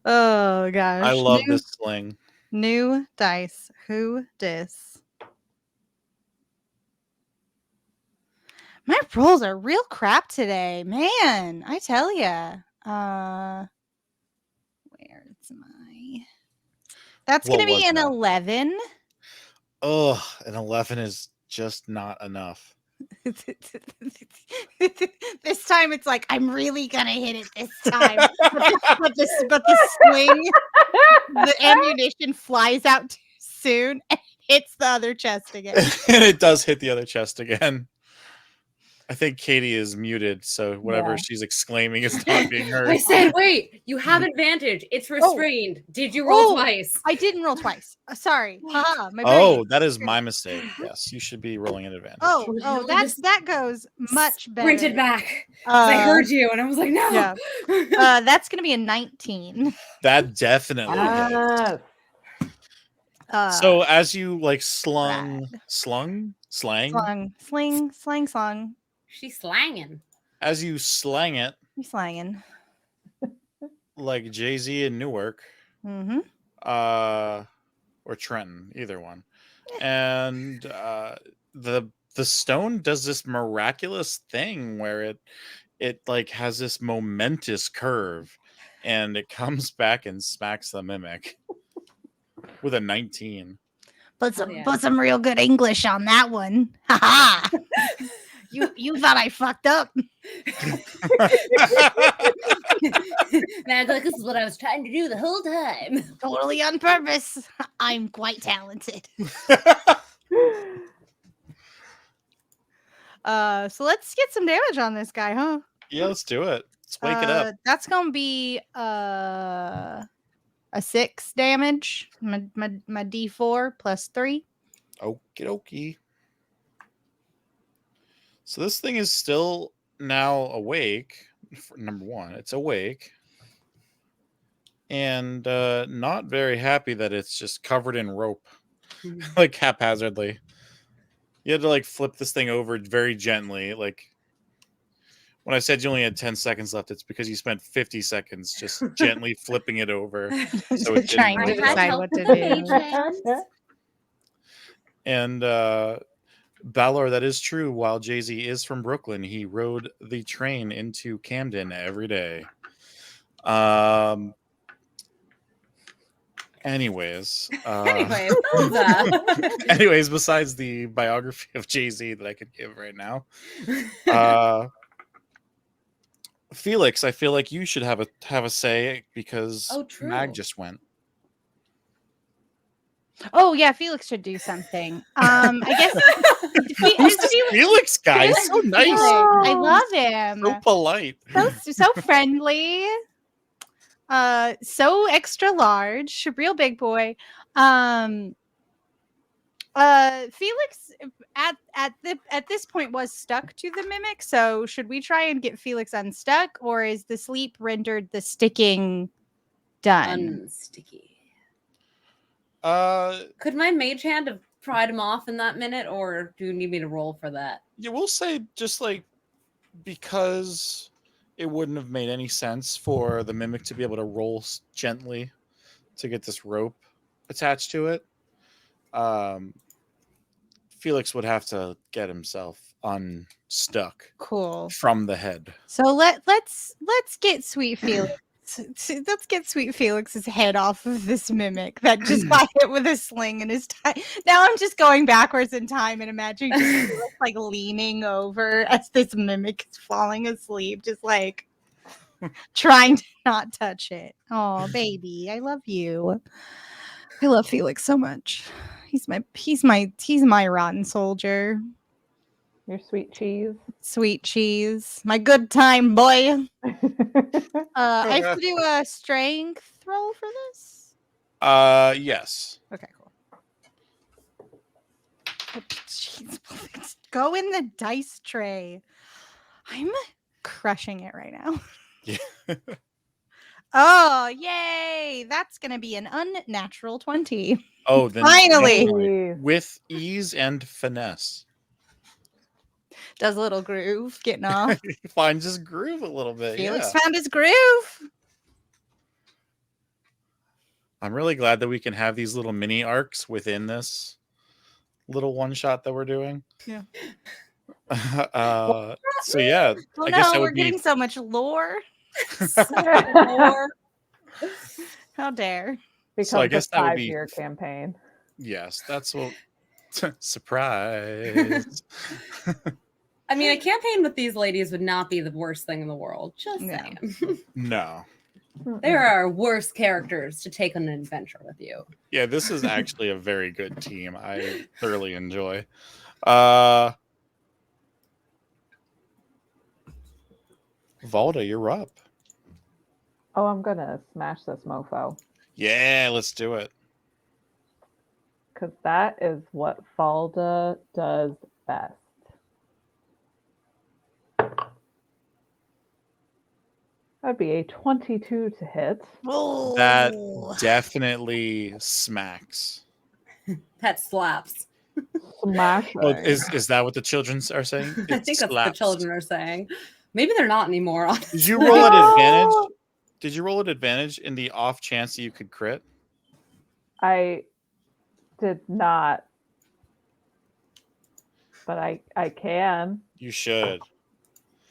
Oh gosh. I love this sling. New dice. Who dis? My rolls are real crap today, man. I tell ya. Where's my? That's What gonna was be an that? 11. Ugh, an 11 is just not enough. This time it's like I'm really gonna hit it this time. but the swing, the ammunition flies out too soon and hits the other chest again. And it does hit the other chest again. I think Katie is muted, so whatever Yeah. she's exclaiming is not being heard. I said, wait, you have advantage. It's restrained. Did you roll twice? I didn't roll twice. Sorry. Haha, my Oh, brain. that is my mistake. Yes, you should be rolling an advantage. Oh, Oh, that goes much better. Sprinted back. 'Cause I heard you, and I was like, no. yeah. That's gonna be a 19. That definitely hits. Yes. So as you like slang, slung. She's slanging. as you slang it You slanging. like Jay-Z in Newark, Mm-hmm. or Trenton, either one, and the stone does this miraculous thing where it like has this momentous curve, and it comes back and smacks the mimic with a 19. Put yeah. some real good English on that one. Haha. You thought I fucked up. Man, like, this is what I was trying to do the whole time. Totally on purpose. I'm quite talented. So let's get some damage on this guy, huh? Yeah, let's do it. Let's wake it up. That's gonna be a 6 damage. My D4 plus 3. Okie dokie. So this thing is still now awake. Number one, it's awake. And not very happy that it's just covered in rope. Like haphazardly. You had to like flip this thing over very gently. Like when I said you only had 10 seconds left, it's because you spent 50 seconds just gently flipping it over. So it didn't Trying to wake up. decide what to do. And Balor, that is true. While Jay-Z is from Brooklyn, he rode the train into Camden every day. Anyways, anyways, besides the biography of Jay-Z that I could give right now, Felix, I feel like you should have a say because Mag just went. Oh yeah, Felix should do something. I guess Who's this Felix guy? He's so nice. I love him. So polite. So friendly. So extra large, real big boy. Felix at this point was stuck to the mimic, so should we try and get Felix unstuck, or is the sleep rendered the sticking done? Unsticky. Uh, Could my mage hand have pried him off in that minute, or do you need me to roll for that? yeah, we'll say just like because it wouldn't have made any sense for the mimic to be able to roll gently to get this rope attached to it. Felix would have to get himself unstuck Cool. from the head. So let's get Sweet Felix. Let's get Sweet Felix's head off of this mimic that just got hit with a sling in his time. Now I'm just going backwards in time and imagining just Felix, like leaning over as this mimic is falling asleep, just like trying to not touch it. Oh, baby, I love you. I love Felix so much. He's my rotten soldier. Your sweet cheese. Sweet cheese. My good time boy. I have to do a strength roll for this? Yes. Okay, cool. Oh, jeez, go in the dice tray. I'm crushing it right now. Yeah. Oh, yay! That's gonna be an unnatural 20. Oh, then Finally! definitely with ease and finesse. Does a little groove getting off. He finds his groove a little bit. Felix Yeah. found his groove. I'm really glad that we can have these little mini arcs within this little one shot that we're doing. Yeah. So yeah, Oh I guess that no, we're would be getting so much lore. Or How dare. Becomes So I guess a that would be 5-year campaign. yes. That's what surprise. I mean, a campaign with these ladies would not be the worst thing in the world. Just No. saying. No. There are worse characters to take on an adventure with you. Yeah, this is actually a very good team. I thoroughly enjoy. Valda, you're up. Oh, I'm gonna smash this mofo. Yeah, let's do it. Because that is what Valda does best. That'd be a 22 to hit. Oh, That definitely smacks. That slaps. Smashing. Oh, is that what the children are saying? I It think that's what the slaps. children are saying. Maybe they're not anymore. Honestly. Did you roll at advantage? Did you roll at advantage in the off chance that you could crit? I did not. But I can. You should.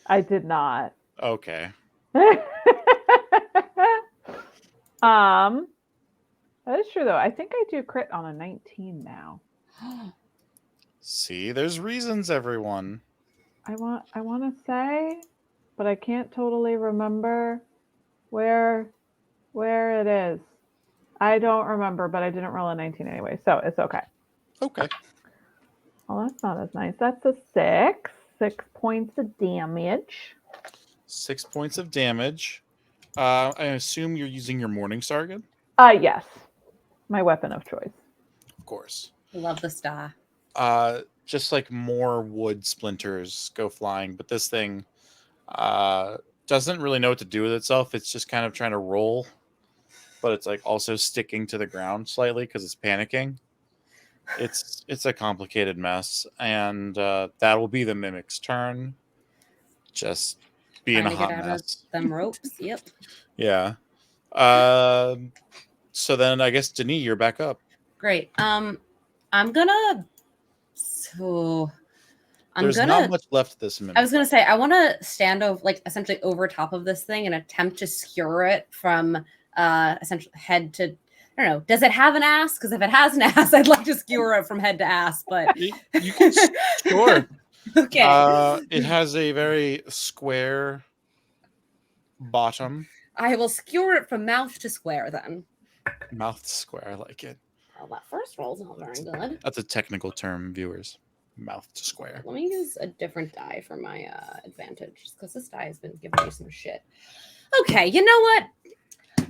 I did not. Okay. That is true though. I think I do crit on a 19 now. See, there's reasons, everyone. I want to say, but I can't totally remember where it is. I don't remember, but I didn't roll a 19 anyway, so it's okay. Okay. Well, that's not as nice. That's a 6. 6 points of damage. 6 points of damage. I assume you're using your Morning Star again? Yes. My weapon of choice. Of course. Love the star. Just like more wood splinters go flying, but this thing doesn't really know what to do with itself. It's just kind of trying to roll, but it's like also sticking to the ground slightly because it's panicking. It's a complicated mess, and that will be the mimic's turn. Just being Trying a to get hot out mess. of them ropes. Yep. Yeah. So then I guess Denis, you're back up. Great. I'm gonna. So There's not much left of this mimic. I was gonna say I want to stand over, like essentially over top of this thing and attempt to skewer it from essentially head to. I don't know. Does it have an ass? Because if it has an ass, I'd like to skewer it from head to ass. But You can sure. okay. It has a very square bottom. I will skewer it from mouth to square then. Mouth square, I like it. Well, that first roll's not very good. That's a technical term, viewers. Mouth to square. Let me use a different die for my advantage, because this die has been giving me some shit. Okay, you know what?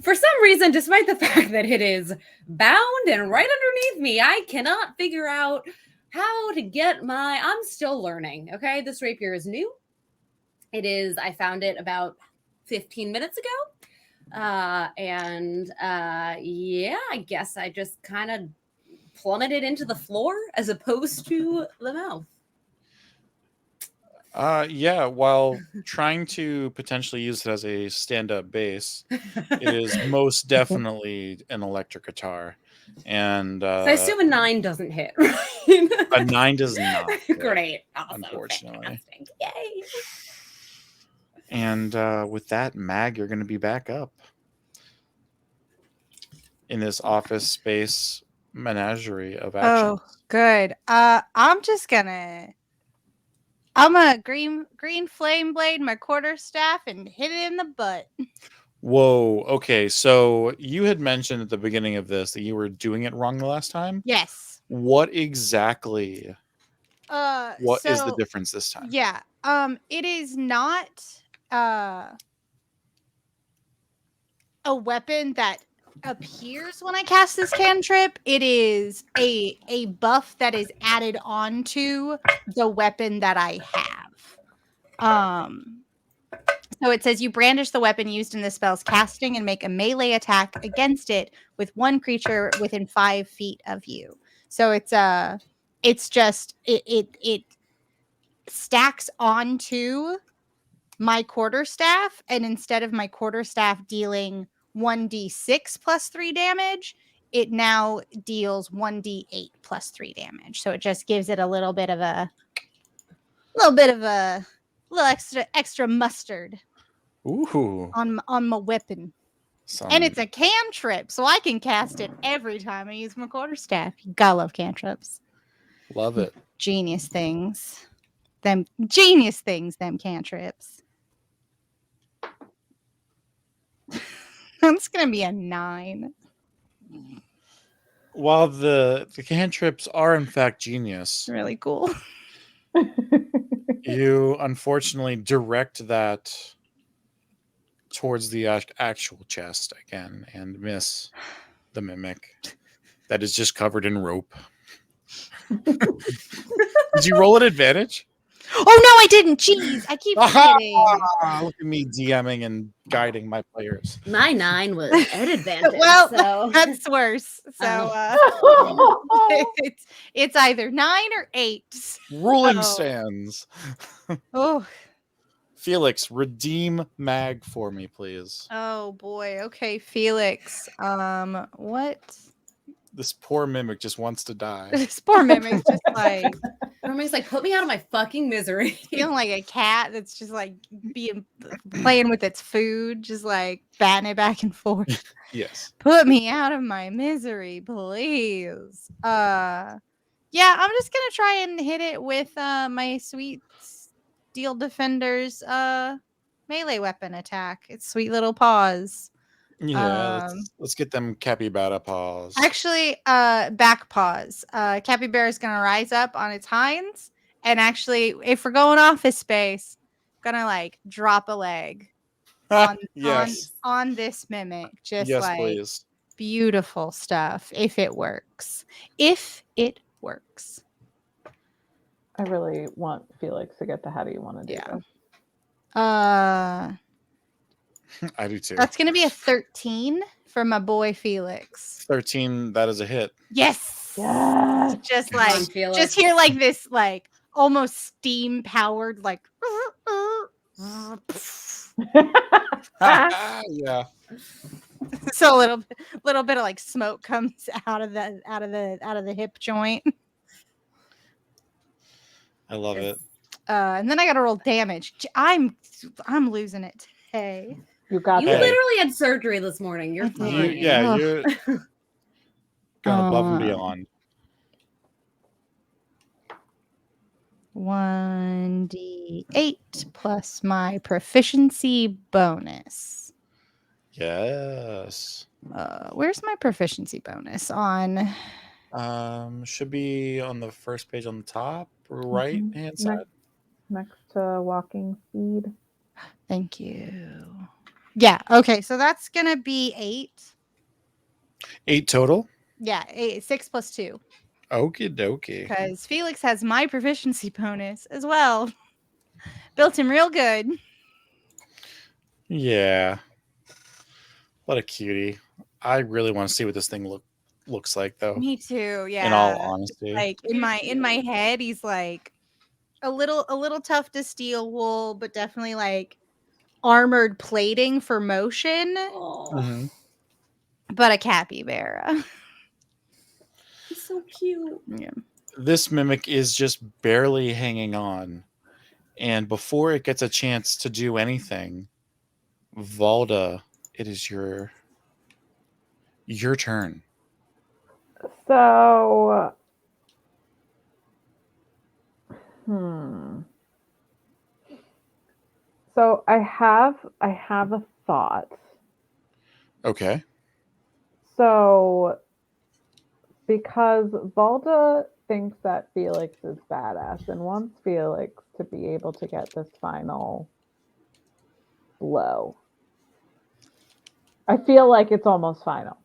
For some reason, despite the fact that it is bound and right underneath me, I cannot figure out how to get my... I'm still learning, okay? This rapier is new. I found it about 15 minutes ago. Yeah, I guess I just kind of plummeted into the floor as opposed to the mouth. Yeah, while trying to potentially use it as a stand-up bass, it is most definitely an electric guitar. And So I assume a 9 doesn't hit, right? a 9 does not hit, Great. Awesome. unfortunately. Fantastic. Yay. And with that, Mag, you're going to be back up in this office space menagerie of actions. Oh, good. I'm a green flame blade, my quarterstaff, and hit it in the butt. Whoa. Okay. So you had mentioned at the beginning of this that you were doing it wrong the last time. Yes. What exactly? What is the So difference this time? yeah, it is not a weapon that appears when I cast this cantrip. It is a buff that is added onto the weapon that I have. So it says you brandish the weapon used in the spell's casting and make a melee attack against it with one creature within 5 feet of you. So it's just it stacks onto my quarterstaff, and instead of my quarterstaff dealing 1d6 plus 3 damage, it now deals 1d8 plus 3 damage. So it just gives it a little extra mustard Ooh. on my weapon. And it's a cantrip, so I can cast it every time I use my quarterstaff. You gotta love cantrips. Love it. Genius things. Them cantrips. That's gonna be a 9. While the cantrips are in fact genius, Really cool. you unfortunately direct that towards the actual chest again and miss the mimic that is just covered in rope. Did you roll an advantage? Oh no, I didn't. Jeez, I keep forgetting. Look at me DMing and guiding my players. My 9 was at advantage. Well, so that's worse. So it's either 9 or 8. Ruling Oh. stands. Oh. Felix, redeem Mag for me, please. Oh boy. Okay, Felix. What? This poor mimic just wants to die. This poor mimic's just like Romany's like, put me out of my fucking misery. feeling like a cat that's just like playing with its food, just like batting it back and forth. Yes. Put me out of my misery, please. Yeah, I'm just gonna try and hit it with my sweet Steel Defender's melee weapon attack. It's sweet little paws. Yeah, let's get them capybara paws. Actually, back paws. Capybara is gonna rise up on its hinds, and actually, if we're going office space, gonna like drop a leg yes. on this mimic. Just yes, like please. beautiful stuff. If it works. If it works. I really want Felix to get the how do you want to do Yeah. this? I do too. That's gonna be a 13 for my boy Felix. 13, that is a hit. Yes. Yes. Just Come on, like Felix. just hear like this like almost steam powered like Yeah. so a little bit of like smoke comes out of the hip joint. I love it. And then I gotta roll damage. I'm losing it today. You got You Hey. this. literally had surgery this morning. You're I did. fine. You're going above and beyond. 1d8 plus my proficiency bonus. Yes. Where's my proficiency bonus on? Should be on the first page on the top, right hand side. Next to walking speed. Thank you. Yeah. Okay. So that's gonna be 8. 8 total. Yeah. 6 plus 2. Okie dokie. Because Felix has my proficiency bonus as well. Built him real good. Yeah. What a cutie. I really want to see what this thing looks like though. Me too. Yeah. In all honesty. Like in my head, he's like a little tough to steal wool, but definitely like armored plating for motion. Oh, Mhm. But a capybara. he's so cute. Yeah. This mimic is just barely hanging on. And before it gets a chance to do anything, Valda, it is your turn. So, So I have a thought. Okay. So because Balda thinks that Felix is badass and wants Felix to be able to get this final blow. I feel like it's almost final.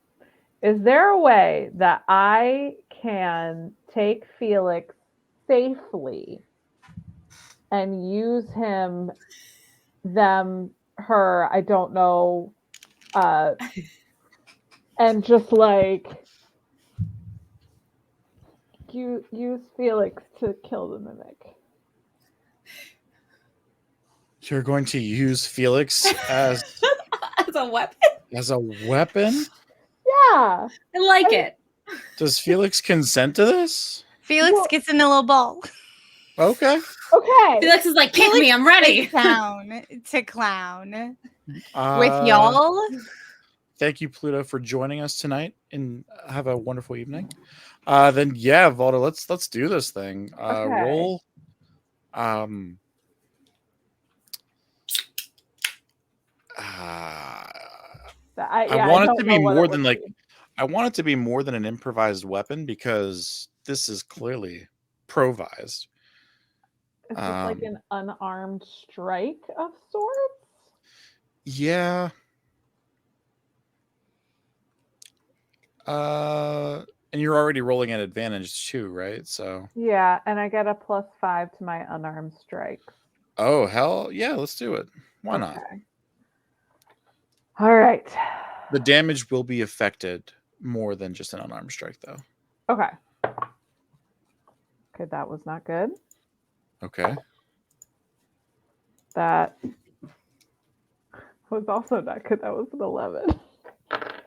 Is there a way that I can take Felix safely and use him, her, I don't know, and just like use Felix to kill the mimic? You're going to use Felix As a weapon. as a weapon? Yeah. I like it. Does Felix consent to this? Felix gets in a little ball. Okay. Okay. Felix is like, pick me, I'm ready. Clown to clown. Uh, With y'all. Thank you, Pluto, for joining us tonight, and have a wonderful evening. Then yeah, Valda, let's do this thing. Okay. Roll. I want it to be more than like. I want it to be more than an improvised weapon because this is clearly improvised. Is this like an unarmed strike of sorts? Yeah. And you're already rolling at advantage too, right? So yeah, and I get a +5 to my unarmed strikes. Oh hell yeah, let's do it. Why not? All right. The damage will be affected more than just an unarmed strike, though. Okay. Okay, that was not good. Okay. That was also not good. That was an 11.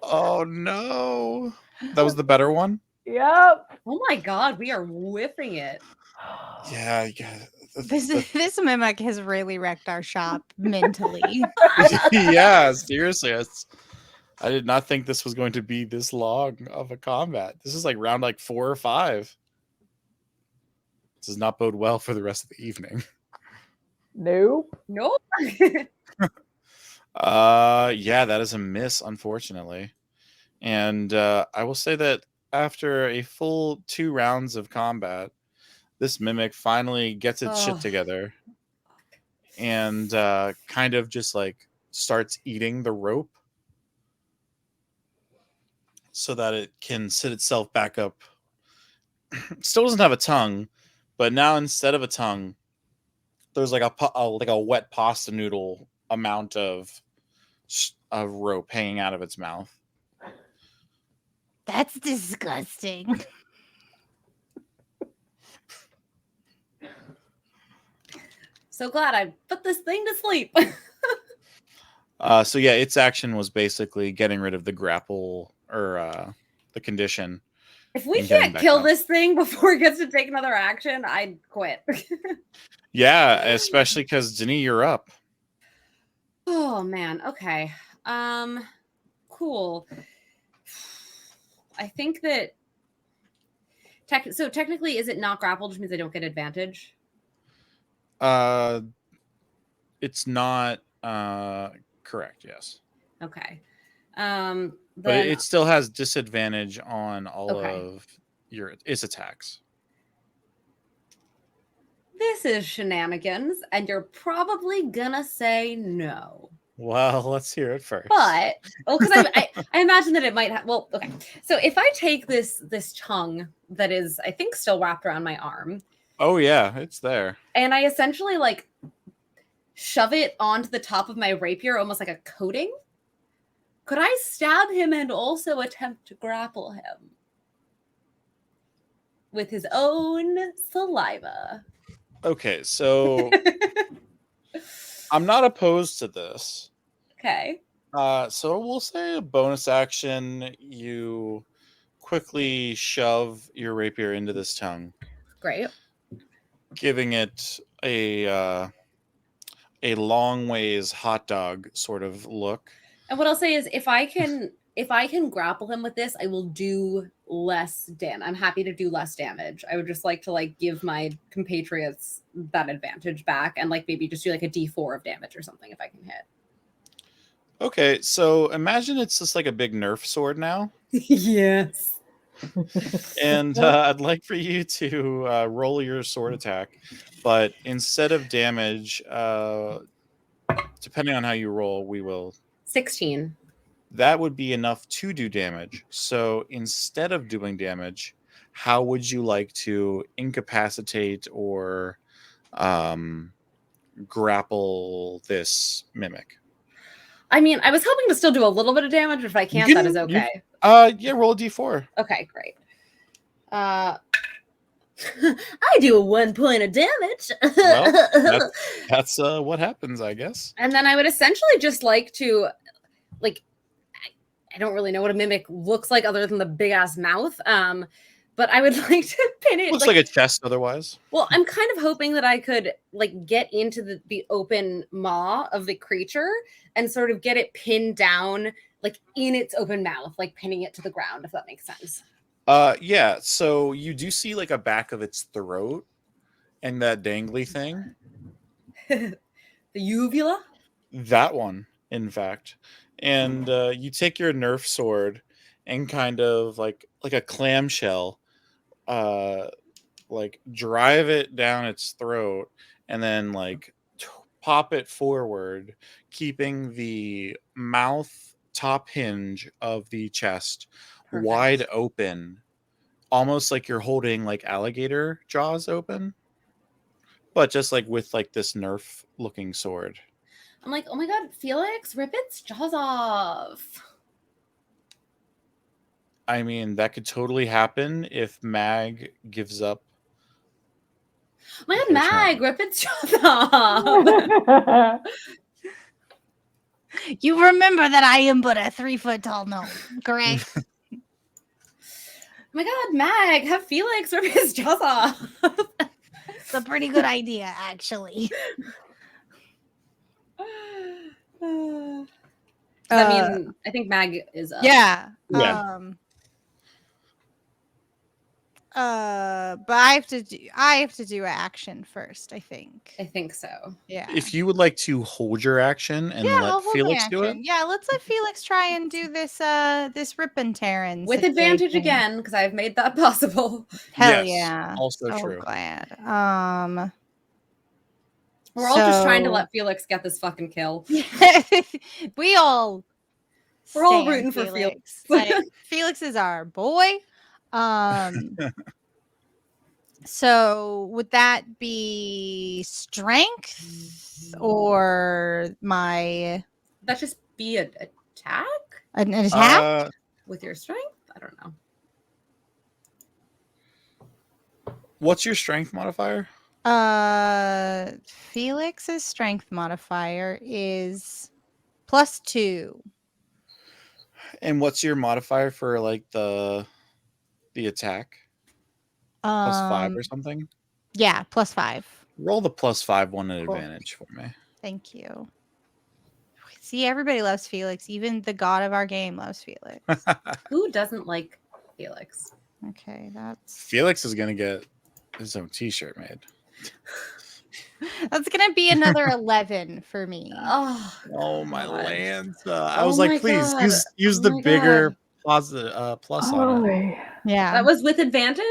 Oh no. That was the better one? Yep. Oh my god, we are whipping it. Yeah. This mimic has really wrecked our shop mentally. Yeah, seriously. I did not think this was going to be this long of a combat. This is like round like 4 or 5. This does not bode well for the rest of the evening. Nope. Yeah, that is a miss, unfortunately. And I will say that after a full 2 rounds of combat, this mimic finally gets its shit together and kind of just like starts eating the rope so that it can sit itself back up. Still doesn't have a tongue, but now instead of a tongue, there's like a wet pasta noodle amount of rope hanging out of its mouth. That's disgusting. So glad I put this thing to sleep. So yeah, its action was basically getting rid of the grapple or the condition. If we can't kill this thing before it gets to take another action, I'd quit. Yeah, especially because Denis, you're up. Oh man, okay. Cool. I think that so technically, is it not grappled, which means I don't get advantage? It's not correct, yes. Okay. But it still has disadvantage on all of its attacks. This is shenanigans, and you're probably gonna say no. Well, let's hear it first. But because I imagine that it might have. Well, okay. So if I take this tongue that is, I think, still wrapped around my arm. Oh yeah, it's there. And I essentially like shove it onto the top of my rapier, almost like a coating. Could I stab him and also attempt to grapple him with his own saliva? Okay, so I'm not opposed to this. Okay. So we'll say a bonus action. You quickly shove your rapier into this tongue, Great. giving it a long ways hot dog sort of look. And what I'll say is if I can grapple him with this, I will do less damage. I'm happy to do less damage. I would just like to like give my compatriots that advantage back and like maybe just do like a D4 of damage or something if I can hit. Okay, so imagine it's just like a big Nerf sword now. Yes. And I'd like for you to roll your sword attack, but instead of damage, depending on how you roll, we will. 16. That would be enough to do damage. So instead of doing damage, how would you like to incapacitate or grapple this mimic? I mean, I was hoping to still do a little bit of damage, but if I can't, that is okay. Yeah, roll a d4. Okay, great. I do 1 point of damage. Well, that's what happens, I guess. And then I would essentially just like to, like, I don't really know what a mimic looks like other than the big ass mouth. But I would like to pin it. Looks like a chest otherwise. Well, I'm kind of hoping that I could like get into the open maw of the creature and sort of get it pinned down like in its open mouth, like pinning it to the ground, if that makes sense. Yeah, so you do see like a back of its throat and that dangly thing. The uvula? That one, in fact. And you take your Nerf sword and kind of like a clamshell, like drive it down its throat and then like pop it forward, keeping the mouth top hinge of the chest Perfect. wide open, almost like you're holding like alligator jaws open, but just like with like this Nerf looking sword. I'm like, oh my god, Felix, rip its jaws off. I mean, that could totally happen if Mag gives up. Oh my god, Mag, rip its jaws off. You remember that I am but a 3-foot tall gnome, correct? Oh my god, Mag, have Felix rip his jaws off. It's a pretty good idea, actually. I mean, I think Mag is up. Yeah. Yeah. But I have to do action first, I think. I think so. Yeah. If you would like to hold your action and I'll let hold my Felix do it. action. Yeah, let's let Felix try and do this this rip and tearing With advantage situation. again, because I've made that possible. Hell Yes, yeah. also so true. Glad. We're all just trying to let Felix get this fucking kill. We're all rooting for Felix. Like, Felix is our boy. So would that be strength or my That just be an attack an attack? with your strength? I don't know. What's your strength modifier? Felix's strength modifier is +2. And what's your modifier for like the attack? +5 or something? Yeah, +5. Roll the +5 one at advantage for me. Thank you. See, everybody loves Felix. Even the god of our game loves Felix. Who doesn't like Felix? Okay, that's Felix is gonna get his own T-shirt made. that's gonna be another 11 for me. Oh my God. land! I Oh was my like, please God. use Oh the my bigger God. plus on it. Yeah, That was with advantage?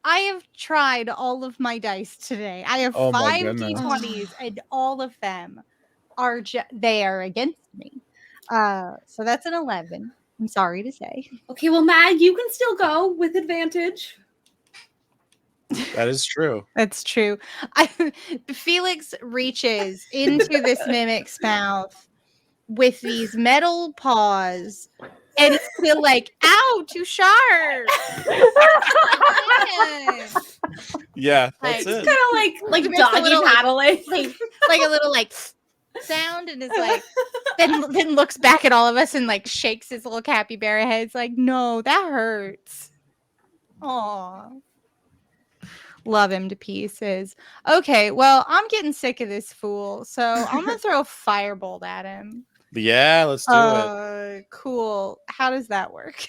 I have tried all of my dice today. I have Oh my 5 goodness. d20s, and all of them are they are against me. So that's an 11. I'm sorry to say. Okay, well, Mag, you can still go with advantage. That is true. That's true. Felix reaches into this mimic's mouth with these metal paws, And it's still like, ow, too sharp. Yeah, Like, that's it. Kind of like makes a doggy little, like, paddling. like a little like sound, and is like, then looks back at all of us and like shakes his little capybara head. It's like, no, that hurts. Aw. Love him to pieces. Okay, well, I'm getting sick of this fool, so I'm gonna throw a firebolt at him. Yeah, let's do it. Cool. How does that work?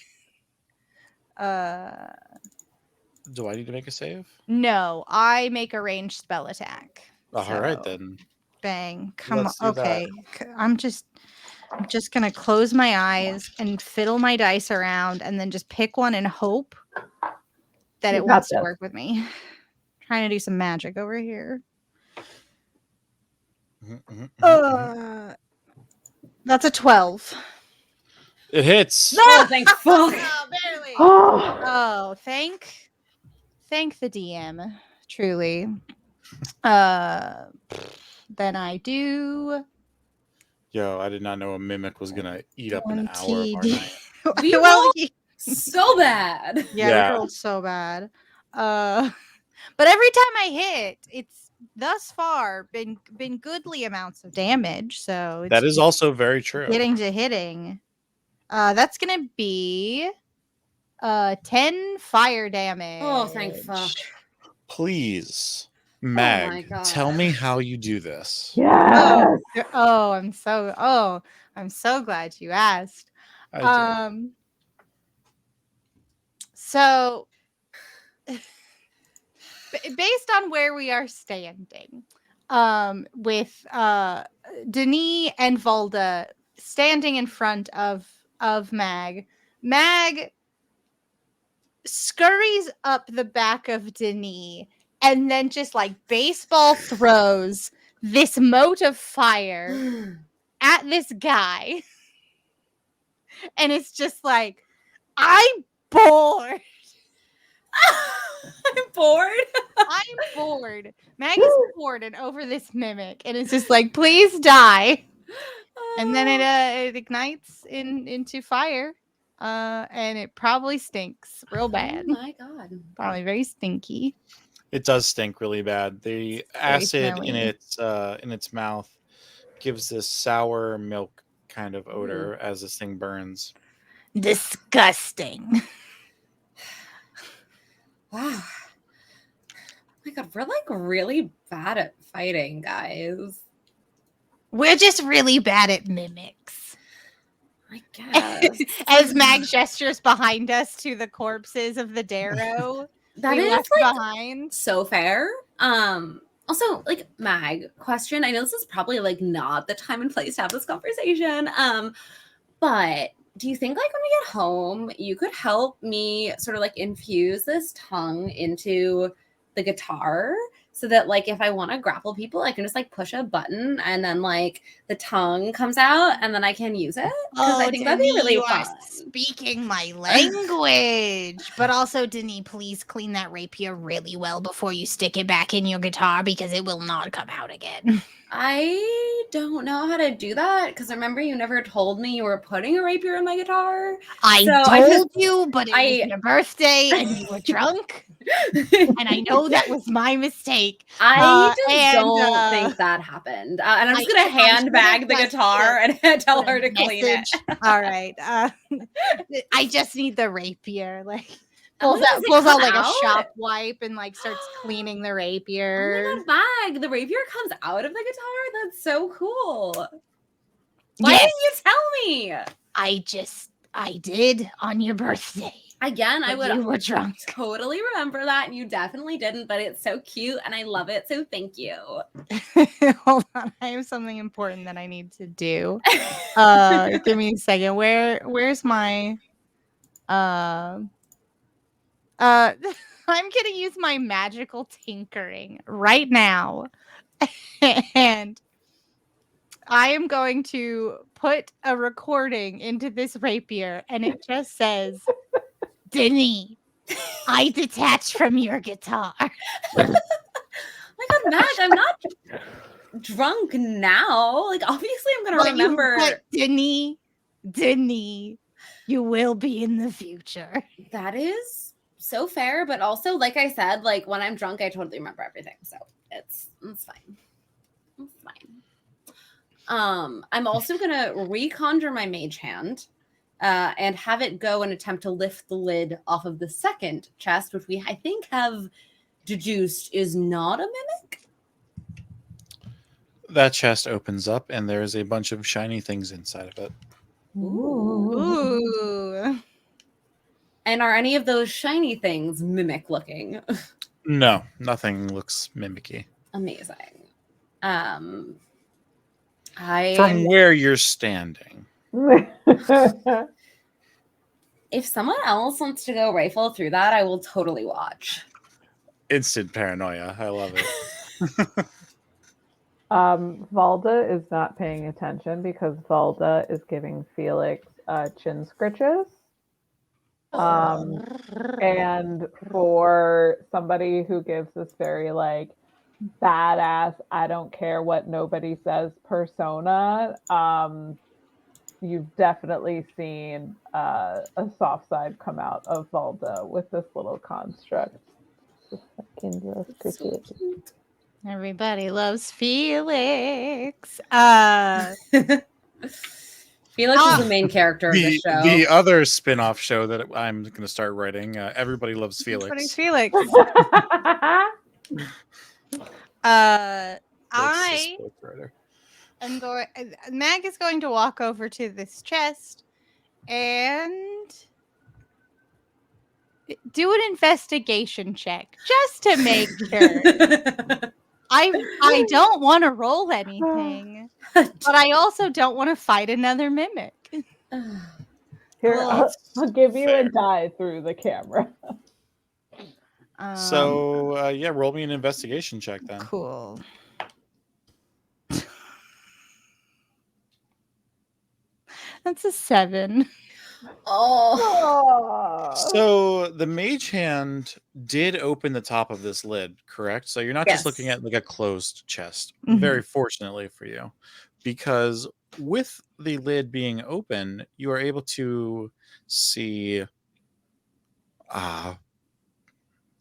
Do I need to make a save? No, I make a ranged spell attack. All right So, then. bang. Come on. Let's do that. Okay. I'm just gonna close my eyes and fiddle my dice around and then just pick one and hope that You it got wants to this. work with me. Trying to do some magic over here. That's a 12. It hits. Oh, thank fuck. Oh, barely. Oh, Oh, thank the DM, truly. Then I do Yo, I did not know a mimic was gonna eat up an hour of our 20. night. We well, rolled so bad. yeah, we rolled so bad. But every time I hit, it's thus far been goodly amounts of damage. So it's That is also very true. getting to hitting. That's gonna be 10 fire damage. Oh, thank fuck. Please, my Mag, God. tell me how you do this. yes. Oh, I'm so glad you asked. I do. So based on where we are standing, with Denis and Volda standing in front of Mag scurries up the back of Denis and then just like baseball throws this mote of fire at this guy. And it's just like, I'm bored. I'm bored. I'm bored. Mag is bored and over this mimic. And it's just like, please die. And then it ignites into fire. And it probably stinks real bad. Oh my god. Probably very stinky. It does stink really bad. The very acid smelly. in its mouth gives this sour milk kind of odor as this thing burns. Disgusting. Wow. Oh my god, we're like really bad at fighting, guys. We're just really bad at mimics. I guess. As Mag gestures behind us to the corpses of the Darrow That we is left like behind. so fair. Also, like, Mag, question. I know this is probably like not the time and place to have this conversation. But do you think like when we get home, you could help me sort of like infuse this tongue into the guitar so that like if I want to grapple people, I can just like push a button and then like the tongue comes out and then I can use it? Because I think that'd be Denis, really you fun. are speaking my language. But also, Denis, please clean that rapier really well before you stick it back in your guitar because it will not come out again. I don't know how to do that because remember you never told me you were putting a rapier in my guitar. I So I told just- you, but it was your birthday and you were drunk. And I know that was my mistake. I just and, don't think that happened. And I'm just gonna I'm handbag gonna the just guitar and tell put a her to clean it. message. All right. I just need the rapier. Like Oh, pulls does out, it pulls out come like out? a shop wipe and like starts cleaning the rapier. Oh my god, Mag, the rapier comes out of the guitar? That's so cool. Why Yes. didn't you tell me? I did on your birthday. Again, I But would you were drunk. totally remember that, and you definitely didn't, but it's so cute and I love it, so thank you. Hold on, I have something important that I need to do. Give me a second. Where's my I'm gonna use my magical tinkering right now. And I am going to put a recording into this rapier, and it just says, Denis, I detach from your guitar. Oh my god, Mag, I'm not drunk now. Like, obviously, I'm gonna But remember. Denis, You will be in the future. That is so fair, but also, like I said, like when I'm drunk, I totally remember everything. So it's fine. It's fine. I'm also gonna reconjure my mage hand and have it go and attempt to lift the lid off of the second chest, which we I think have deduced is not a mimic. That chest opens up, and there is a bunch of shiny things inside of it. Ooh. And are any of those shiny things mimic looking? No, nothing looks mimicky. Amazing. From where you're standing. If someone else wants to go rifle through that, I will totally watch. Instant paranoia. I love it. Valda is not paying attention because Valda is giving Felix chin scritches. And for somebody who gives this very like badass, I don't care what nobody says persona, you've definitely seen a soft side come out of Valda with this little construct. Everybody loves Felix. Felix is the main character of the show. The other spin-off show that I'm going to start writing, Everybody Loves Felix. Felix. Mag is going to walk over to this chest and do an investigation check just to make sure. I don't want to roll anything, but I also don't want to fight another mimic. Here, I'll give you a die through the camera. Roll me an investigation check then. Cool. That's a 7. Oh. So the mage hand did open the top of this lid, correct? So you're not just looking at like a closed chest. Mm-hmm. Very fortunately for you, because with the lid being open, you are able to see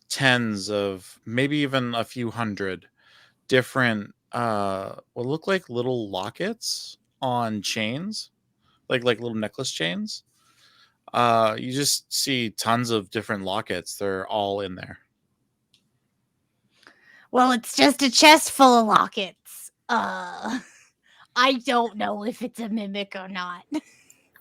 tens of, maybe even a few hundred different what look like little lockets on chains, like little necklace chains. You just see tons of different lockets. They're all in there. Well, it's just a chest full of lockets. I don't know if it's a mimic or not.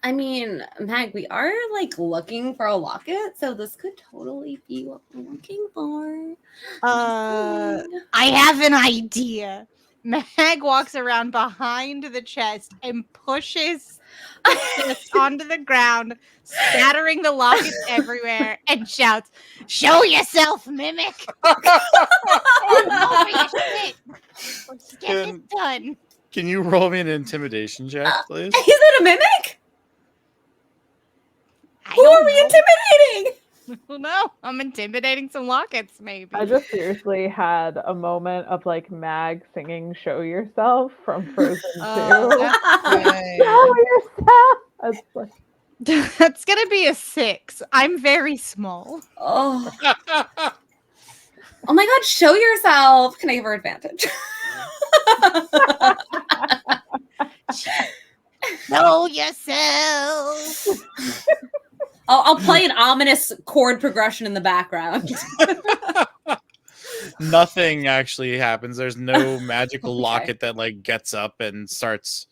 I mean, Mag, we are like looking for a locket, so this could totally be what we're looking for. I have an idea. Mag walks around behind the chest and pushes the chest onto the ground, scattering the lockets everywhere, and shouts, "Show yourself, mimic!" Let's get this done. Can you roll me an intimidation check, please? Is it a mimic? Who are we intimidating? Well, no, I'm intimidating some lockets, maybe. I just seriously had a moment of like Mag singing "Show Yourself" from Frozen 2. Show yourself. That's gonna be a 6. I'm very small. Oh. Oh my god, show yourself. Can I give her advantage? Show yourself. I'll play an ominous chord progression in the background. Nothing actually happens. There's no magical locket that like gets up and starts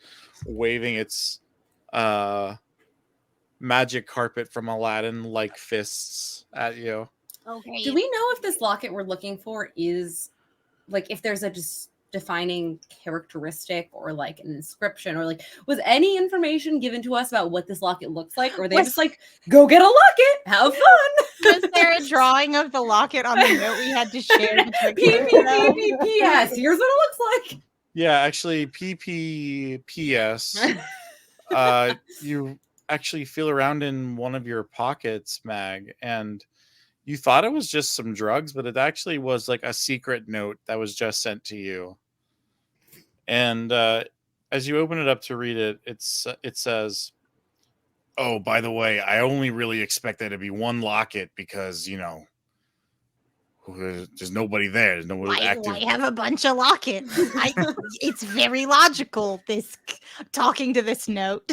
waving its magic carpet from Aladdin like fists at you. Okay. Do we know if this locket we're looking for is like if there's a just defining characteristic or like an inscription, or like was any information given to us about what this locket looks like, or are they just like, go get a locket, have fun? Was there a drawing of the locket on the note we had to share? PPPPS, here's what it looks like. Yeah, actually, PPPS. You actually feel around in one of your pockets, Mag, and you thought it was just some drugs, but it actually was like a secret note that was just sent to you. And as you open it up to read it, it says, Oh, by the way, I only really expect there to be one locket because, there's nobody there. There's no one Why active. do I have a bunch of lockets? It's very logical, this talking to this note.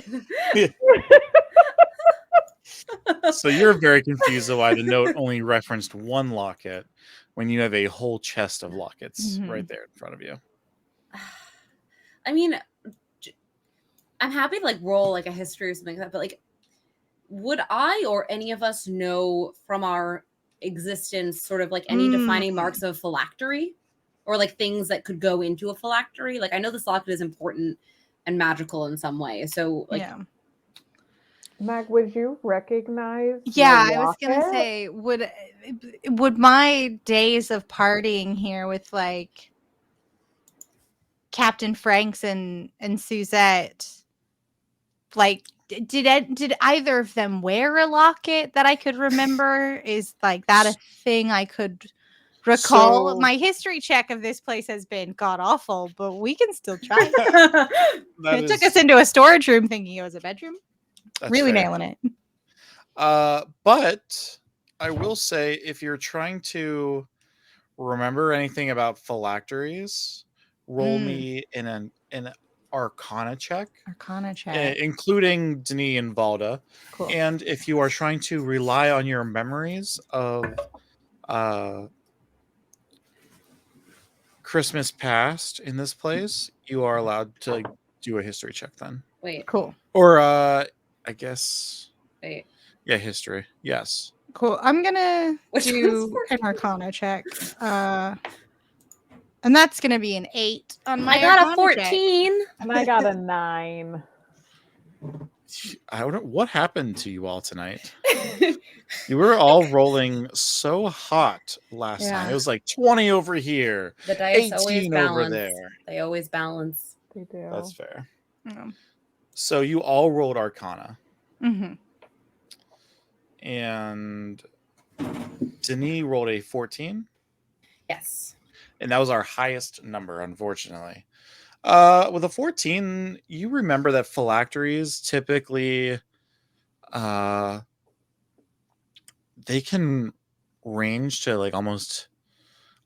So you're very confused of why the note only referenced one locket when you have a whole chest of lockets right there in front of you. I mean, I'm happy to like roll like a history or something like that, but like, would I or any of us know from our existence sort of like any defining marks of phylactery or like things that could go into a phylactery? Like, I know this locket is important and magical in some way. So like, Yeah. Mag, would you recognize? Yeah, the I was gonna locket? say, would my days of partying here with like Captain Franks and Suzette, like, did either of them wear a locket that I could remember? Is like that a thing I could recall? So- My history check of this place has been god awful, but we can still try. That It took us into a storage room thinking it was a bedroom. that's Really fair. nailing it. But I will say, if you're trying to remember anything about phylacteries, roll me in an Arcana check, Arcana check. including Denis and Valda. Cool. And if you are trying to rely on your memories of Christmas past in this place, you are allowed to do a history check then. wait, Cool. Or I guess, wait. yeah, history. Yes. Cool. I'm gonna Which do one's an Arcana check. And that's gonna be an 8 on my I got a Arcana check. 14. And I got a 9. I don't know what happened to you all tonight. You were all rolling so hot last time. Yeah. It was like 20 over here, The dice always 18 over balance. there. They always balance. They do. That's fair. Yeah. So you all rolled Arcana, Mm-hmm. and Denis rolled a 14, Yes. and that was our highest number, unfortunately. With a 14, you remember that phylacteries typically they can range to like almost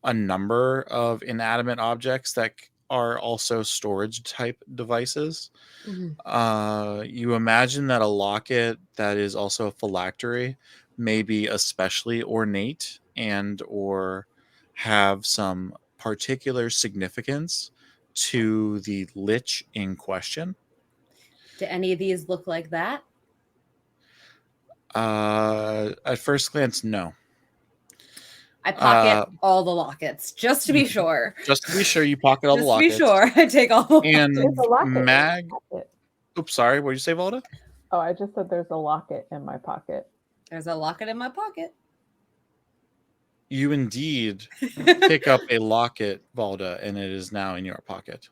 a number of inanimate objects that are also storage type devices. You imagine that a locket that is also a phylactery may be especially ornate and or have some particular significance to the lich in question. Do any of these look like that? At first glance, no. I pocket all the lockets just to be sure. Just to be sure, you pocket all the Just to lockets. be sure, I take all the And There's a locket in my Mag. pocket. Oops, sorry. What did you say, Valda? Oh, I just said there's a locket in my pocket. There's a locket in my pocket. You indeed pick up a locket, Valda, and it is now in your pocket.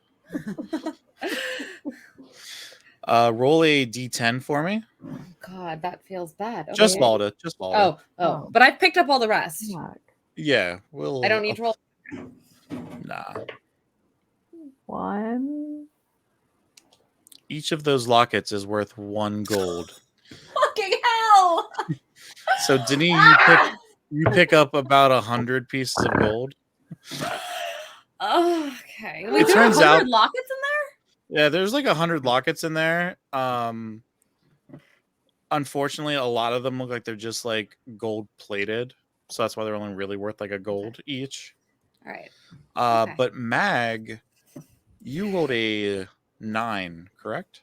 Roll a d10 for me. God, that feels bad. Okay. Just Valda. Just Valda. Oh, but I've picked up all the rest. Mag. Yeah, we'll. I don't need to roll. Nah. 1. Each of those lockets is worth 1 gold. Fucking hell! So, Denis, you pick up about 100 pieces of gold. Okay. It turns 100 out- lockets in there? Yeah, there's like 100 lockets in there. Unfortunately, a lot of them look like they're just like gold plated, so that's why they're only really worth like a gold each. All right. Okay. But Mag, you rolled a 9, correct?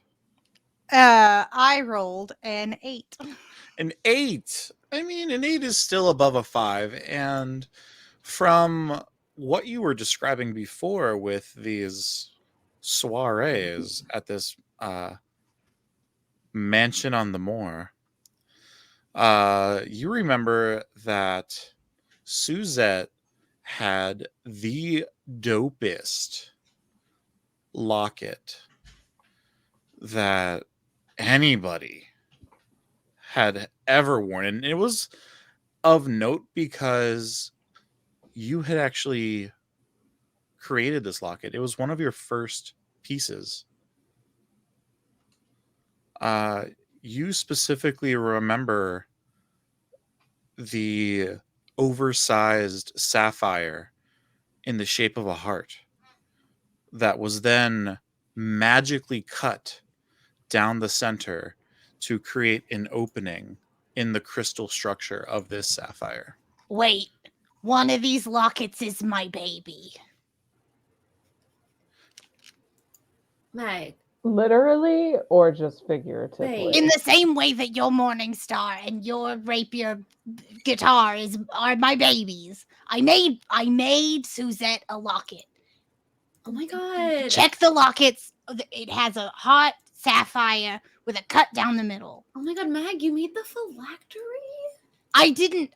I rolled an 8. An 8. I mean, an 8 is still above a 5, and from what you were describing before with these soirees at this mansion on the moor, you remember that Suzette had the dopest locket that anybody had ever worn, and it was of note because you had actually created this locket. It was one of your first pieces. you specifically remember the oversized sapphire in the shape of a heart that was then magically cut down the center to create an opening in the crystal structure of this sapphire. Wait, one of these lockets is my baby. Meg. Literally or just figuratively? Wait. In the same way that your Morning Star and your rapier guitar are my babies. I made Suzette a locket. Oh my god. Check the lockets. It has a hot sapphire with a cut down the middle. Oh my god, Mag, you made the phylactery? I didn't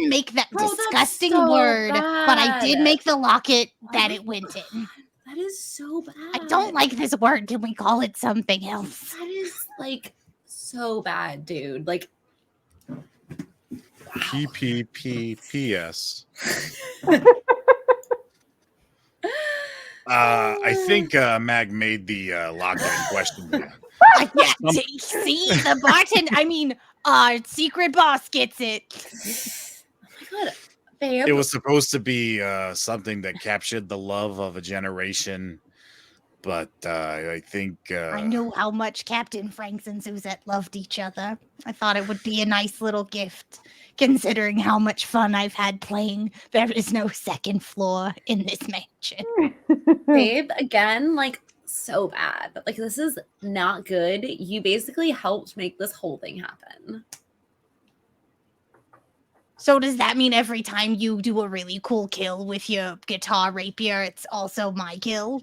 make that Bro, that's disgusting so word, but I did bad. make the locket Oh that my it went in. That is so bad. I don't like this word. Can we call it something else? That is like so bad, dude. Like PPPPS. I think Mag made the locket in question. See, the bartender, secret boss gets it. oh my god, babe. It was supposed to be something that captured the love of a generation, but I think I knew how much Captain Franks and Suzette loved each other. I thought it would be a nice little gift, considering how much fun I've had playing There Is No Second Floor in this mansion. Babe, again, like so bad. Like this is not good. You basically helped make this whole thing happen. So does that mean every time you do a really cool kill with your guitar rapier, it's also my kill?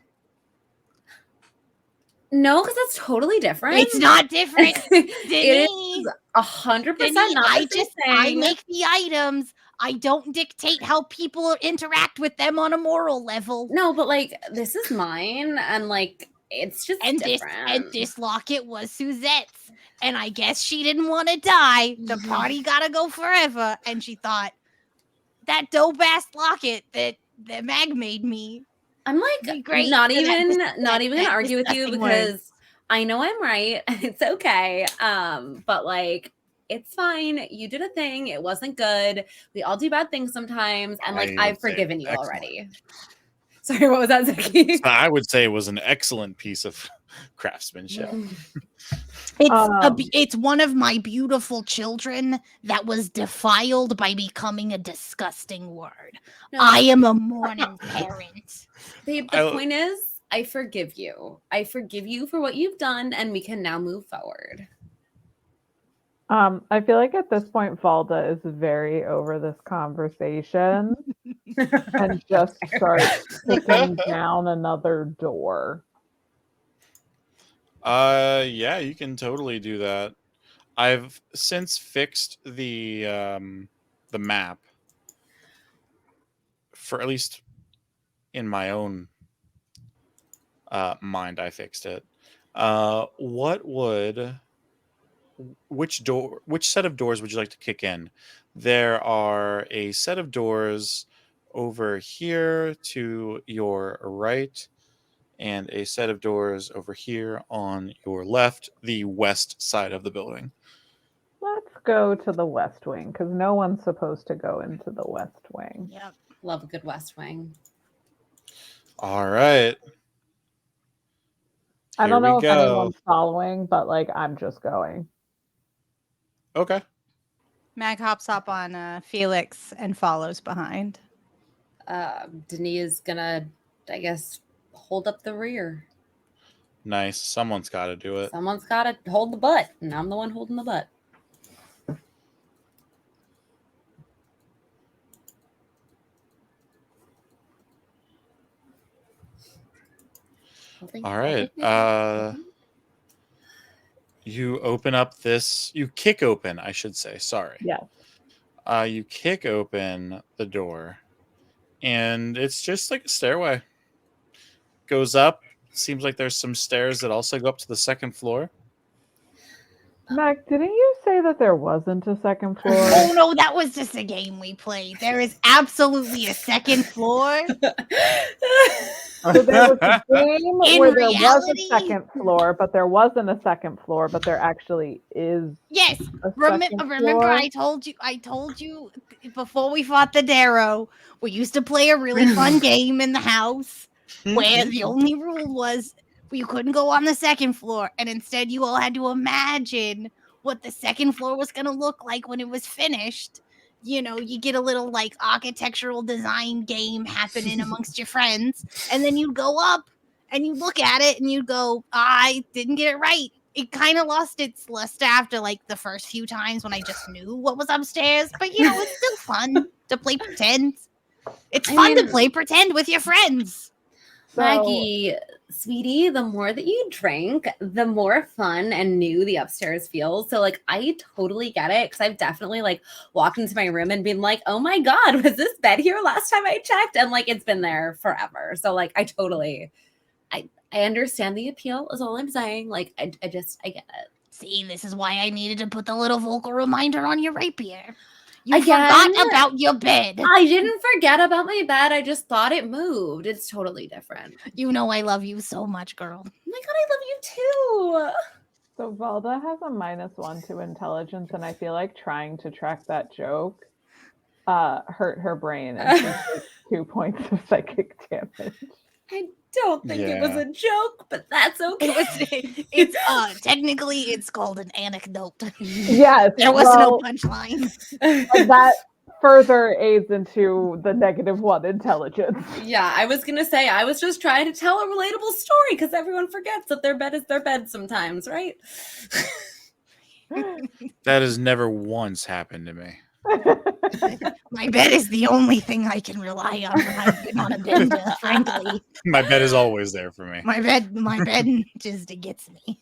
No, because that's totally different. It's not different. It is 100% not the I make the items. I don't dictate how people interact with them on a moral level. No, but like this is mine, and like it's just different. This locket was Suzette's, and I guess she didn't want to die. The party gotta go forever, and she thought that dope ass locket that Mag made me. I'm like not even gonna argue with you because I know I'm right. It's okay. But like it's fine. You did a thing. It wasn't good. We all do bad things sometimes, and like I've forgiven you already. Sorry, what was that, Zeki? I would say it was an excellent piece of craftsmanship. It's one of my beautiful children that was defiled by becoming a disgusting word. No. I am a mourning parent. Babe, the point is, I forgive you. I forgive you for what you've done, and we can now move forward. I feel like at this point, Valda is very over this conversation and just starts kicking down another door. Yeah, you can totally do that. I've since fixed the map for at least in my own mind. I fixed it. Which set of doors would you like to kick in? There are a set of doors over here to your right, and a set of doors over here on your left, the west side of the building. Let's go to the west wing, because no one's supposed to go into the west wing. Yep. Love a good west wing. All right. I don't know if anyone's following, but like I'm just going. Okay. Mag hops up on Felix and follows behind. Denis is gonna, I guess, hold up the rear. Nice. Someone's got to do it. Someone's got to hold the butt, and I'm the one holding the butt. All right. You open up this. You kick open, I should say. Sorry. Yeah. You kick open the door, and it's just like a stairway. Goes up. Seems like there's some stairs that also go up to the second floor. Mac, didn't you say that there wasn't a second floor? Oh no, that was just a game we played. There is absolutely a second floor. So there was a game In where there was reality? a second floor, but there wasn't a second floor, but there actually is Yes. a Remember, second remember floor. I told you before we fought the Darrow, we used to play a really fun game in the house where the only rule was you couldn't go on the second floor, and instead you all had to imagine what the second floor was going to look like when it was finished. You know, you get a little like architectural design game happening amongst your friends, and then you go up and you look at it and you go, I didn't get it right. It kind of lost its luster after like the first few times when I just knew what was upstairs, but you know, it's still fun to play pretend. It's fun to play pretend with your friends. So- Maggie, sweetie, the more that you drink, the more fun and new the upstairs feels. So, like, I totally get it because I've definitely like walked into my room and been like, "Oh my god, was this bed here last time I checked?" And like, it's been there forever. So, like, I understand the appeal. Is all I'm saying. Like, I get it. See, this is why I needed to put the little vocal reminder on your rapier. You forgot about your bed. I didn't forget about my bed. I just thought it moved. It's totally different. You know I love you so much, girl. Oh my god, I love you too. So Valda has a -1 to intelligence, and I feel like trying to track that joke hurt her brain, and she takes 2 points of psychic damage. I don't think it was a joke, but that's okay. It's technically it's called an anecdote. Yes, There was no punchline. And that further aids into the -1 intelligence. Yeah, I was gonna say I was just trying to tell a relatable story because everyone forgets that their bed is their bed sometimes, right? That has never once happened to me. My bed is the only thing I can rely on when I've been on a bender, frankly. My bed is always there for me. My bed just gets me.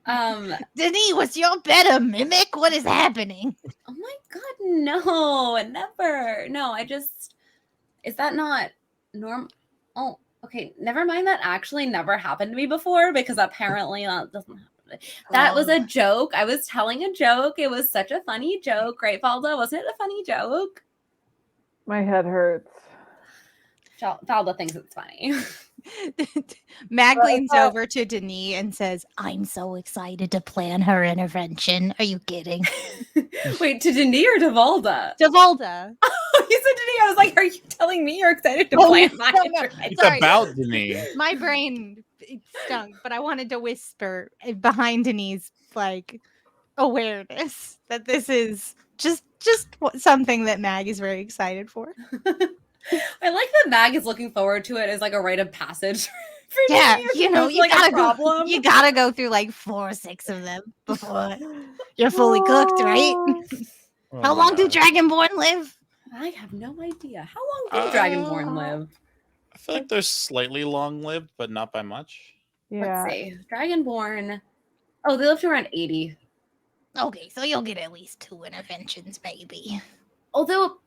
Denis, was your bed a mimic? What is happening? Oh my god, no, never. No, is that not normal? Oh, okay, never mind. That actually never happened to me before because apparently that doesn't happen. That was a joke. I was telling a joke. It was such a funny joke, right, Valda? Wasn't it a funny joke? My head hurts. Valda thinks it's funny. Mag leans over to Denis and says, I'm so excited to plan her intervention. Are you kidding? Wait, to Denis or to Valda? To Valda. Oh, you said Denis. I was like, are you telling me you're excited to plan my intervention? It's about Denis. My brain stunk, but I wanted to whisper behind Denis' like awareness that this is just something that Mag is very excited for. I like that Mag is looking forward to it as like a rite of passage. For Yeah, me, you know, you like gotta a problem. you gotta go through like 4 or 6 of them before you're fully cooked, right? Oh How my long do God. Dragonborn live? I have no idea. How long do Dragonborn live? I feel like they're slightly long-lived, but not by much. Yeah. Let's see. Dragonborn. Oh, they live to around 80. Okay, so you'll get at least 2 interventions, maybe. Although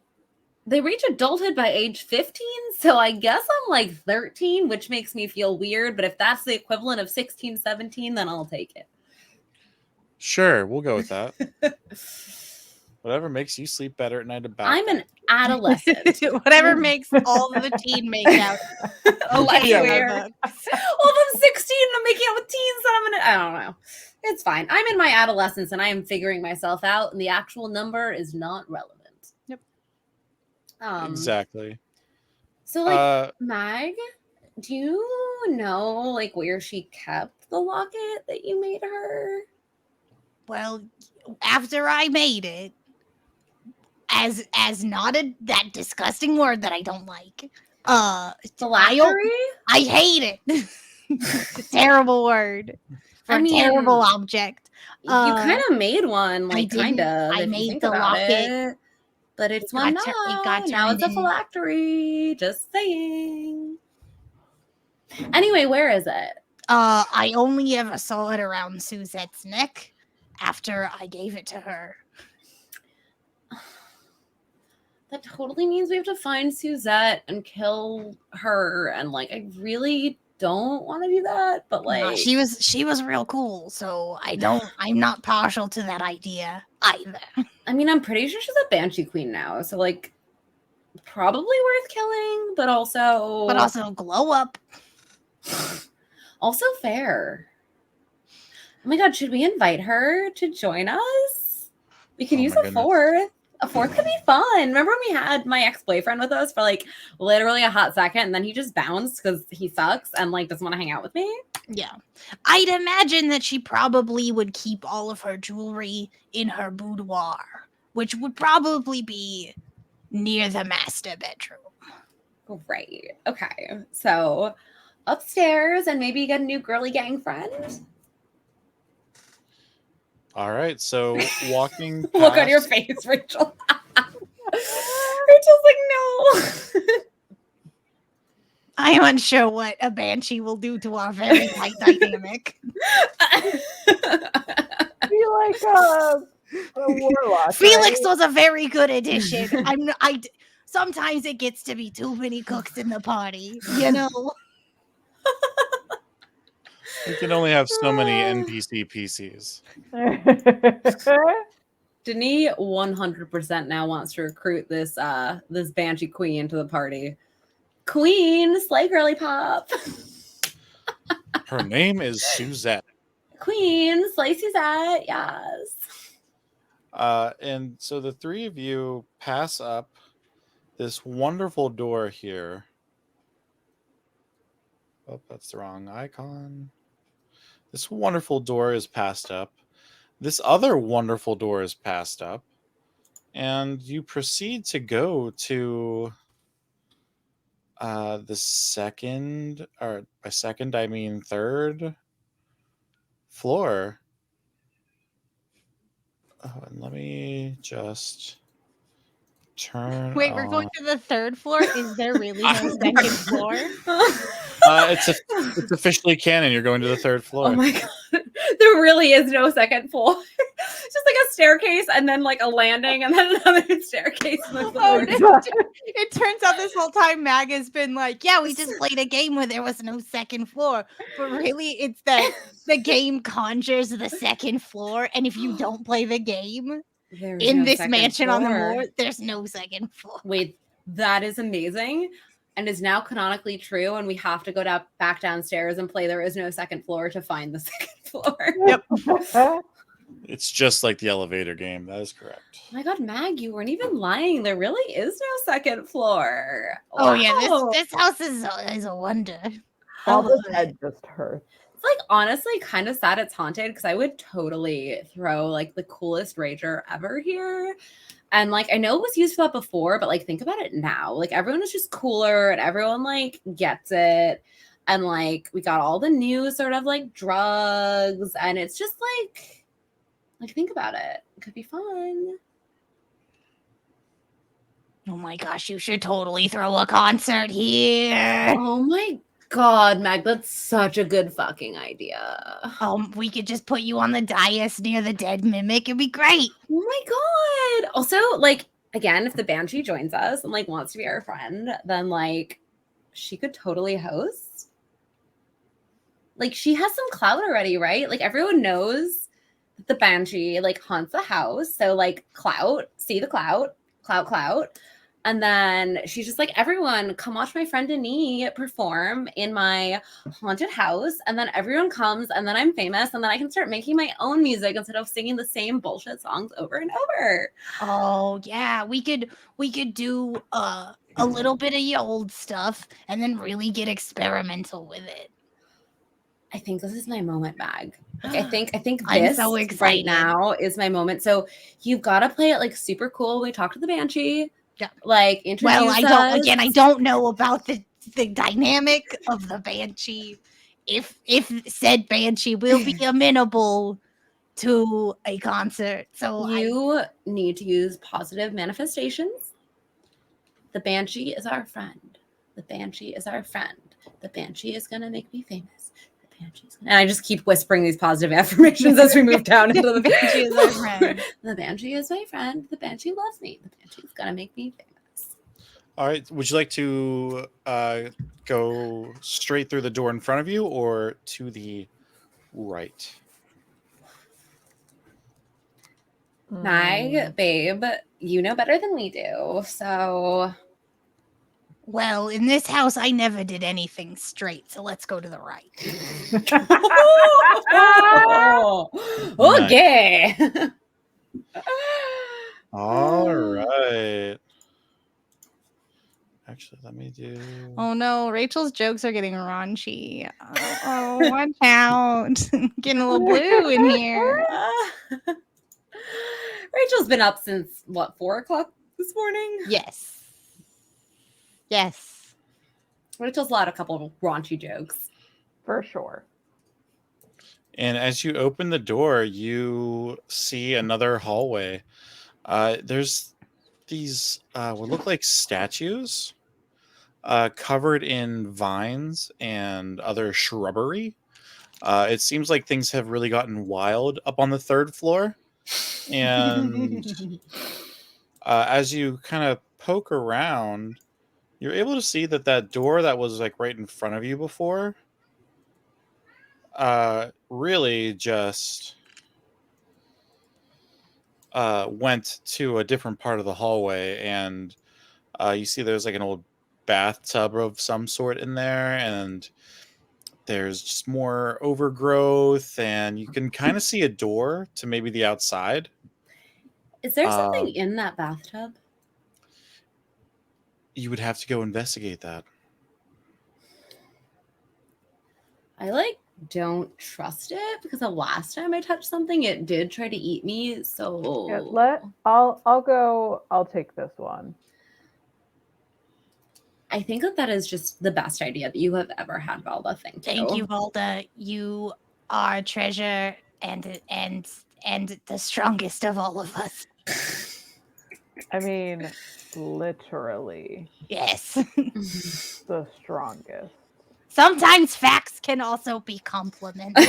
they reach adulthood by age 15, so I guess I'm like 13, which makes me feel weird. But if that's the equivalent of 16, 17, then I'll take it. Sure, we'll go with that. Whatever makes you sleep better at night about I'm that. an adolescent. Whatever makes all of the teen makeout okay Yeah. in my Weird. books. Well, if I'm 16 and I'm making out with teens, then I don't know. It's fine. I'm in my adolescence and I am figuring myself out, and the actual number is not relevant. Yep. Exactly. So, like, Mag, do you know, like, where she kept the locket that you made her? Well, after I made it, as not that disgusting word that I don't like. Phylactery? I hate it. It's a terrible word for a terrible object. You kind of made one, like, didn't. kind of. I if you made think the about locket. it. But it's one got now. Now it's a turned in. phylactery. Just saying. Anyway, where is it? I only ever saw it around Suzette's neck after I gave it to her. That totally means we have to find Suzette and kill her. And, like, I really don't want to do that, but like Nah, she was real cool, so I'm not partial to that idea either. I mean, I'm pretty sure she's a banshee queen now, so like probably worth killing, but also glow up. Also fair. Oh my god, should we invite her to join us? We could use a fourth. A fourth could be fun. Remember when we had my ex-boyfriend with us for like literally a hot second and then he just bounced because he sucks and like doesn't want to hang out with me? Yeah. I'd imagine that she probably would keep all of her jewelry in her boudoir, which would probably be near the master bedroom. Right. Okay. So upstairs and maybe get a new girly gang friend. All right, so walking past... Look on your face, Rachel. Rachel's like, no. I am unsure what a banshee will do to our very tight dynamic. Be like a warlock. Felix right? was a very good addition. Sometimes it gets to be too many cooks in the party, you know. We can only have so many NPC PCs. Denis 100% now wants to recruit this this banshee queen to the party. Queen, slay girly pop. Her name is Suzette. Queen, slay Suzette, yes. And so the three of you pass up this wonderful door here. Oh, that's the wrong icon. This wonderful door is passed up. This other wonderful door is passed up. And you proceed to go to the second, or by second, I mean third floor. Oh, and let me just turn. Wait, we're going to the third floor? Is there really no second floor? It's officially canon. You're going to the third floor. Oh my god. There really is no second floor. It's just like a staircase and then like a landing and then another staircase. It turns out this whole time Mag has been like, yeah, we just played a game where there was no second floor. But really, it's that the game conjures the second floor. And if you don't play the game in this mansion on the moor, there's no second floor. Wait, that is amazing. And is now canonically true, and we have to go back downstairs and play There Is No Second Floor to find the second floor. Yep. It's just like the elevator game. That is correct. Oh my god, Mag, you weren't even lying. There really is no second floor. Oh, yeah, this house is a wonder. All the head just hurts. It's like honestly kind of sad it's haunted because I would totally throw like the coolest rager ever here. And like I know it was used for that before, but like think about it now. Like everyone is just cooler and everyone like gets it. And like we got all the new sort of like drugs, and it's just like think about it. It could be fun. Oh my gosh, you should totally throw a concert here. Oh my god, Meg, that's such a good fucking idea. We could just put you on the dais near the dead mimic. It'd be great. Oh my god. Also, like, again, if the banshee joins us and like wants to be our friend, then like she could totally host. Like she has some clout already, right? Like everyone knows that the banshee like haunts the house. So like clout, see the clout. And then she's just like, everyone, come watch my friend Denis perform in my haunted house. And then everyone comes, and then I'm famous, and then I can start making my own music instead of singing the same bullshit songs over and over. Oh yeah, we could do a little bit of your old stuff, and then really get experimental with it. I think this is my moment, Mag. Like, I think I'm this so excited right now is my moment. So you've got to play it like super cool. We talk to the banshee. Yeah. Like introduce I don't know about the dynamic of the banshee. If said banshee will be amenable to a concert. So you need to use positive manifestations. The banshee is our friend. The banshee is our friend. The banshee is gonna make me famous. And I just keep whispering these positive affirmations as we move down into the banshee is our friend. The banshee is my friend. The banshee loves me. The banshee is gonna make me famous. All right. Would you like to go straight through the door in front of you or to the right? My babe, you know better than we do. So, Well, in this house, I never did anything straight, so let's go to the right. okay. All right. Actually, let me do. Oh no, Rachel's jokes are getting raunchy. Oh, watch out. Getting a little blue in here. Rachel's been up since what, 4:00 this morning? Yes. Yes. Rachel's allowed a couple of raunchy jokes. For sure. And as you open the door, you see another hallway. There's these what look like statues covered in vines and other shrubbery. It seems like things have really gotten wild up on the third floor. And as you kind of poke around, you're able to see that door that was like right in front of you before really just went to a different part of the hallway, and you see there's like an old bathtub of some sort in there, and there's just more overgrowth, and you can kind of see a door to maybe the outside. Is there something in that bathtub? You would have to go investigate that. I don't trust it because the last time I touched something, it did try to eat me. So Yeah, I'll take this one. I think that is just the best idea that you have ever had, Valda. Thank you, Valda. You are a treasure and the strongest of all of us. I mean, literally. Yes. The strongest. Sometimes facts can also be complimented.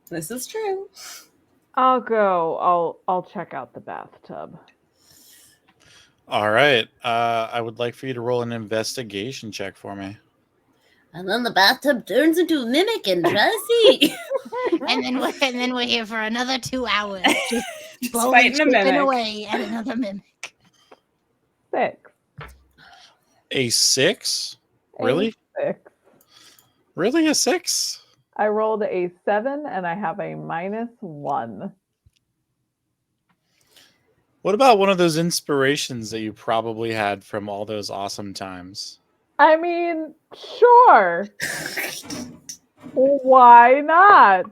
This is true. I'll check out the bathtub. All right. I would like for you to roll an investigation check for me. And then the bathtub turns into a mimic and tries to see. and then we're here for another 2 hours. Just slowly fighting a chipping mimic. away at another mimic. 6. A 6? Really? 6. Really, a 6? I rolled a 7 and I have a -1. What about one of those inspirations that you probably had from all those awesome times? I mean, sure. Why not?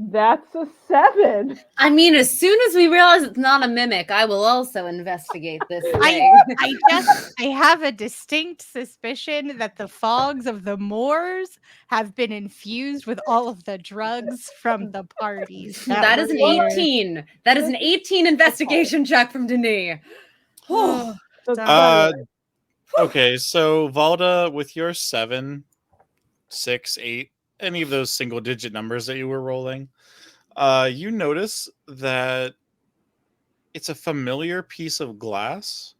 That's a 7. I mean, as soon as we realize it's not a mimic, I will also investigate this thing. I have a distinct suspicion that the fogs of the moors have been infused with all of the drugs from the parties. That is an 18. That is an 18 investigation check from Denis. Okay, so Valda, with your 7, 6, 8, any of those single digit numbers that you were rolling, you notice that it's a familiar piece of glass,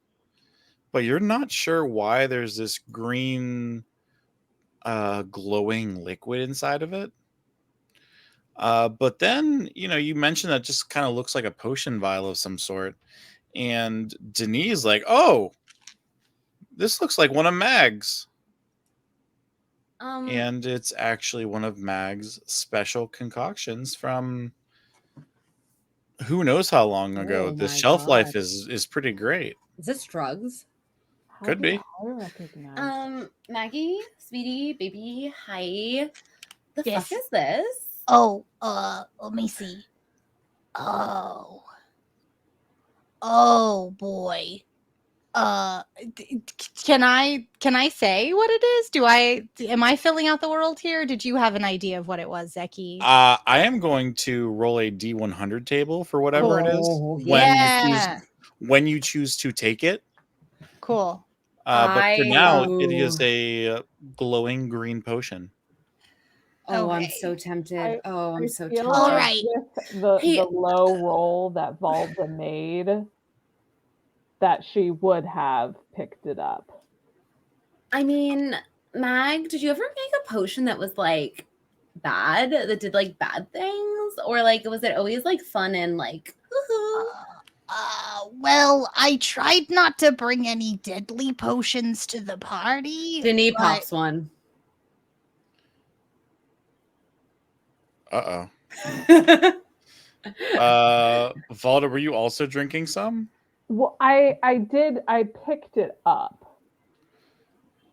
but you're not sure why there's this green glowing liquid inside of it. But then, you mentioned that just kind of looks like a potion vial of some sort. And Denis is like, oh, this looks like one of Mag's. And it's actually one of Mag's special concoctions from who knows how long ago. The shelf life is pretty great. Is this drugs? Could be. Maggie, sweetie, baby, hi. The Yes. fuck is this? Oh, let me see. Oh boy. Can I say what it is? Am I filling out the world here? Or did you have an idea of what it was, Zeki? I am going to roll a D100 table for whatever it is when you choose to take it. Cool. But for now, it is a glowing green potion. Oh, Okay. I'm so tempted. I'm so feel tempted. All like right. with the low roll that Valda made, that she would have picked it up. I mean, Mag, did you ever make a potion that was like bad, that did like bad things, or like was it always like fun and like Well, I tried not to bring any deadly potions to the party. Denis but- pops one. Valda, were you also drinking some? Well, I did. I picked it up.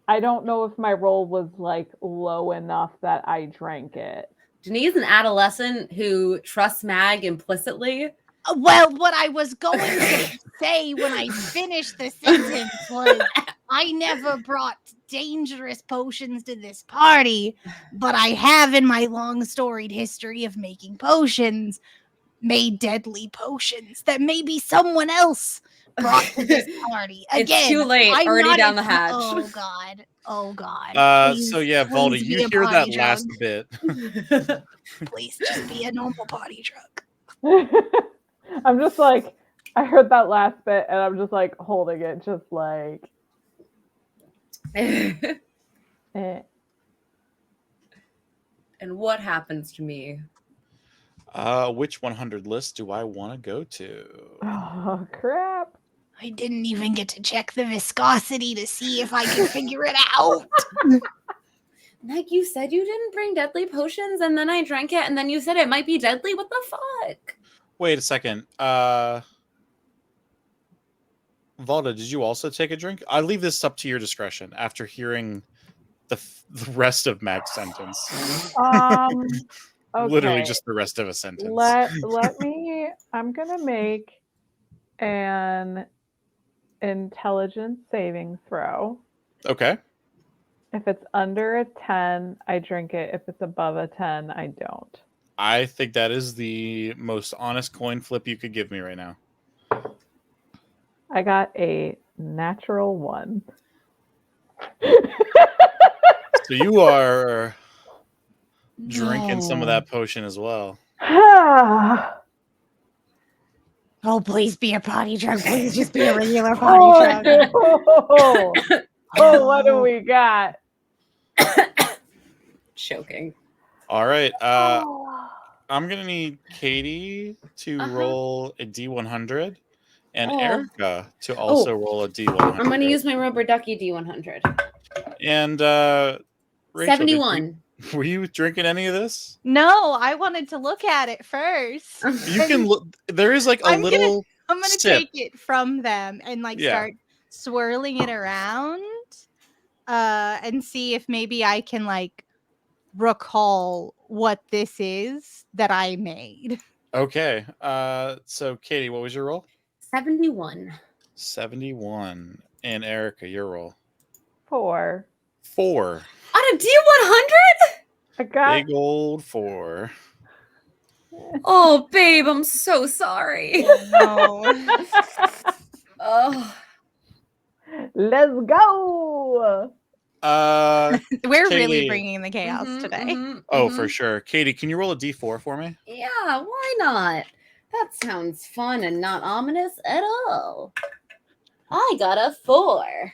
I don't know if my roll was like low enough that I drank it. Denis is an adolescent who trusts Mag implicitly. Well, what I was going to say when I finished the sentence was I never brought dangerous potions to this party, but I have in my long storied history of making potions made deadly potions that maybe someone else brought to this party. It's Again, too late, I'm already not down a- the hatch. Oh God. Oh God. So yeah, Valda, please be you a hear that party last drug. bit. Please just be a normal party drug. I'm just like, I heard that last bit and I'm just like holding it, just like. Eh. And what happens to me? Which 100 list do I want to go to? Oh crap! I didn't even get to check the viscosity to see if I could figure it out. Like you said, you didn't bring deadly potions, and then I drank it, and then you said it might be deadly. What the fuck? Wait a second. Valda, did you also take a drink? I leave this up to your discretion after hearing the rest of Mag's sentence. Okay. Literally just the rest of a sentence. Let me. I'm gonna make an intelligence saving throw. Okay. If it's under a 10, I drink it. If it's above a 10, I don't. I think that is the most honest coin flip you could give me right now. I got a natural 1. So you are drinking some of that potion as well. Oh, please be a potty drug. Please just be a regular potty drug. Oh, oh, what do we got? Choking. All right. I'm gonna need Katie to roll a D100 and Erica to also roll a D100. I'm gonna use my rubber ducky D100. And Rachel, 71. Were you drinking any of this? No, I wanted to look at it first. You can look. There is like a I'm little. I'm gonna sip. take it from them and like start swirling it around, and see if maybe I can like recall what this is that I made. Okay. So Katie, what was your roll? 71. 71. And Erica, your roll. 4. 4. On a D100? I got. Big old 4. Oh, babe, I'm so sorry. No. Oh. Let's go. We're really Katie. bringing the chaos today. Oh, for sure. Katie, can you roll a D4 for me? Yeah, why not? That sounds fun and not ominous at all. I got a 4.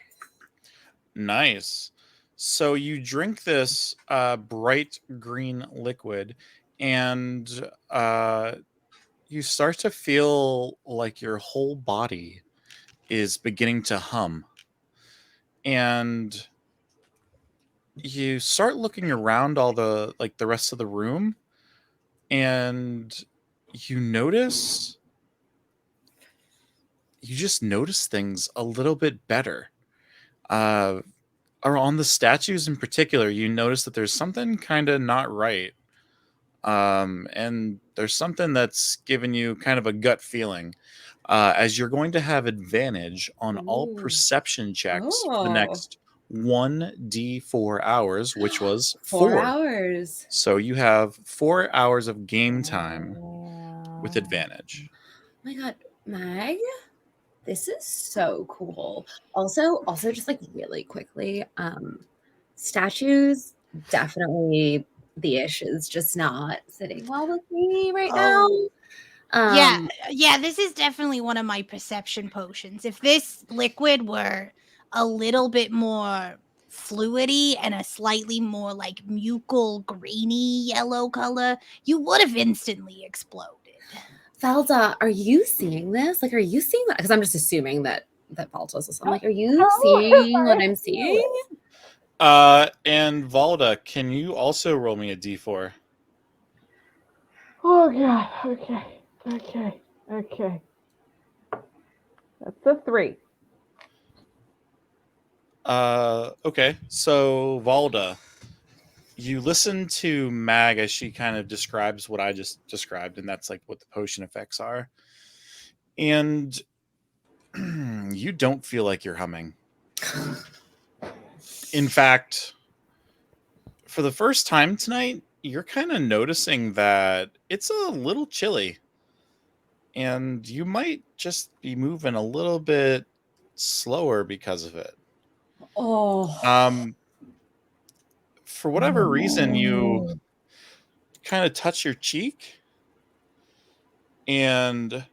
Nice. So you drink this bright green liquid, and you start to feel like your whole body is beginning to hum. And you start looking around all the rest of the room, and you just notice things a little bit better. Or on the statues in particular, you notice that there's something kind of not right. And there's something that's given you kind of a gut feeling, as you're going to have advantage on all perception checks for the next 1d4 hours, which was 4 hours. So you have 4 hours of game time with advantage. Oh my god, Mag, this is so cool. Also, just like really quickly, statues definitely the ish is just not sitting well with me right now. Yeah, this is definitely one of my perception potions. If this liquid were a little bit more fluidy and a slightly more like mucal greeny yellow color, you would have instantly exploded. Valda, are you seeing this? Like, are you seeing that? Because I'm just assuming that Valda's this. I'm like, are you seeing what I'm seeing? And Valda, can you also roll me a d4? Oh god. Okay. That's a 3. Okay. So Valda, you listen to Mag as she kind of describes what I just described, and that's like what the potion effects are. And you don't feel like you're humming. In fact, for the first time tonight, you're kind of noticing that it's a little chilly. And you might just be moving a little bit slower because of it. Oh. For whatever reason, you kind of touch your cheek. And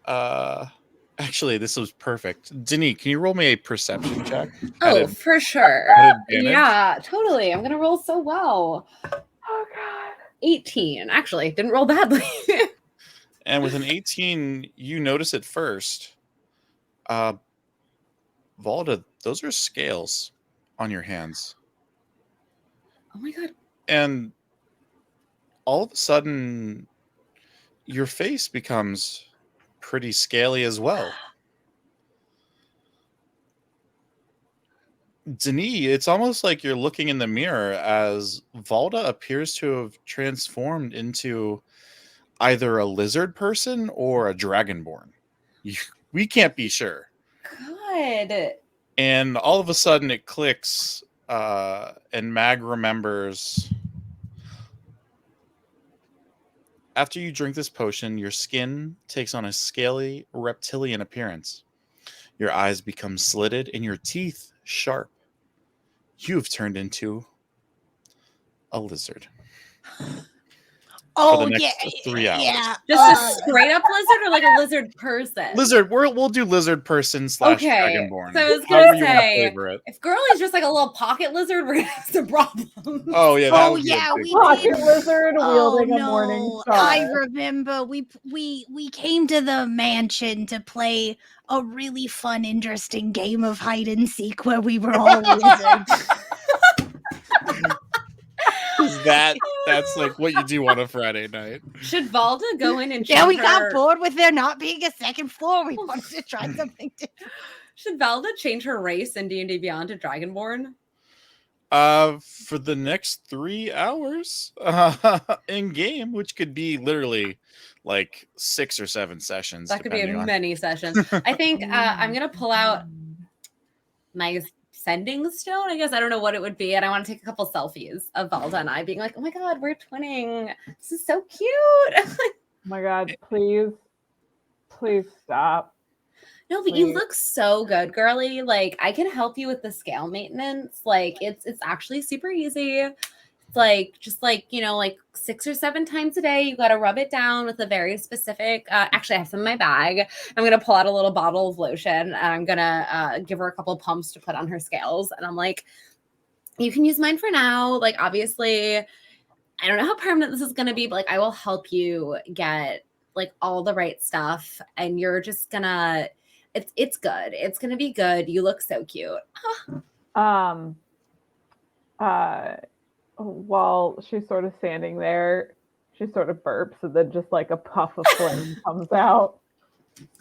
actually, this was perfect. Denis, can you roll me a perception check? Oh, for sure. Yeah, totally. I'm gonna roll so well. Oh god. 18. Actually, didn't roll badly. And with an 18, you notice it first. Valda, those are scales on your hands. Oh my god. And all of a sudden, your face becomes pretty scaly as well. Denis, it's almost like you're looking in the mirror as Valda appears to have transformed into either a lizard person or a dragonborn. We can't be sure. God. And all of a sudden it clicks, and Mag remembers. After you drink this potion, your skin takes on a scaly reptilian appearance. Your eyes become slitted and your teeth sharp. You have turned into a lizard. Oh, for the next 3 hours. Yeah. Just a straight up lizard or like a lizard person? Lizard. We'll do lizard person / dragonborn. So I was However gonna you wanna say, flavor it. if Girly's just like a little pocket lizard, we're gonna have some problems. Oh yeah. That would be a big we problem. Pocket lizard wielding a morning no. star. I remember we came to the mansion to play a really fun, interesting game of hide and seek where we were all lizards. That's like what you do on a Friday night. Should Valda go in and Yeah, we got bored with there not being a second floor. We wanted to try something different. Should Valda change her race in D&D Beyond to Dragonborn? For the next 3 hours in game, which could be literally like 6 or 7 sessions. That could be many sessions. I think I'm gonna pull out my sending stone. I guess I don't know what it would be, and I want to take a couple selfies of Valda and I being like, "Oh my god, we're twinning! This is so cute!" Oh my god, please stop. No, but you look so good, girly. Like, I can help you with the scale maintenance. Like, it's actually super easy. It's like just like, you know, like 6 or 7 times a day. You got to rub it down with a very specific. Actually, I have some in my bag. I'm gonna pull out a little bottle of lotion, and I'm gonna give her a couple pumps to put on her scales. And I'm like, you can use mine for now. Like, obviously, I don't know how permanent this is gonna be, but like, I will help you get like all the right stuff, and you're just gonna. It's good. It's gonna be good. You look so cute. While she's sort of standing there, she sort of burps, and then just like a puff of flame comes out.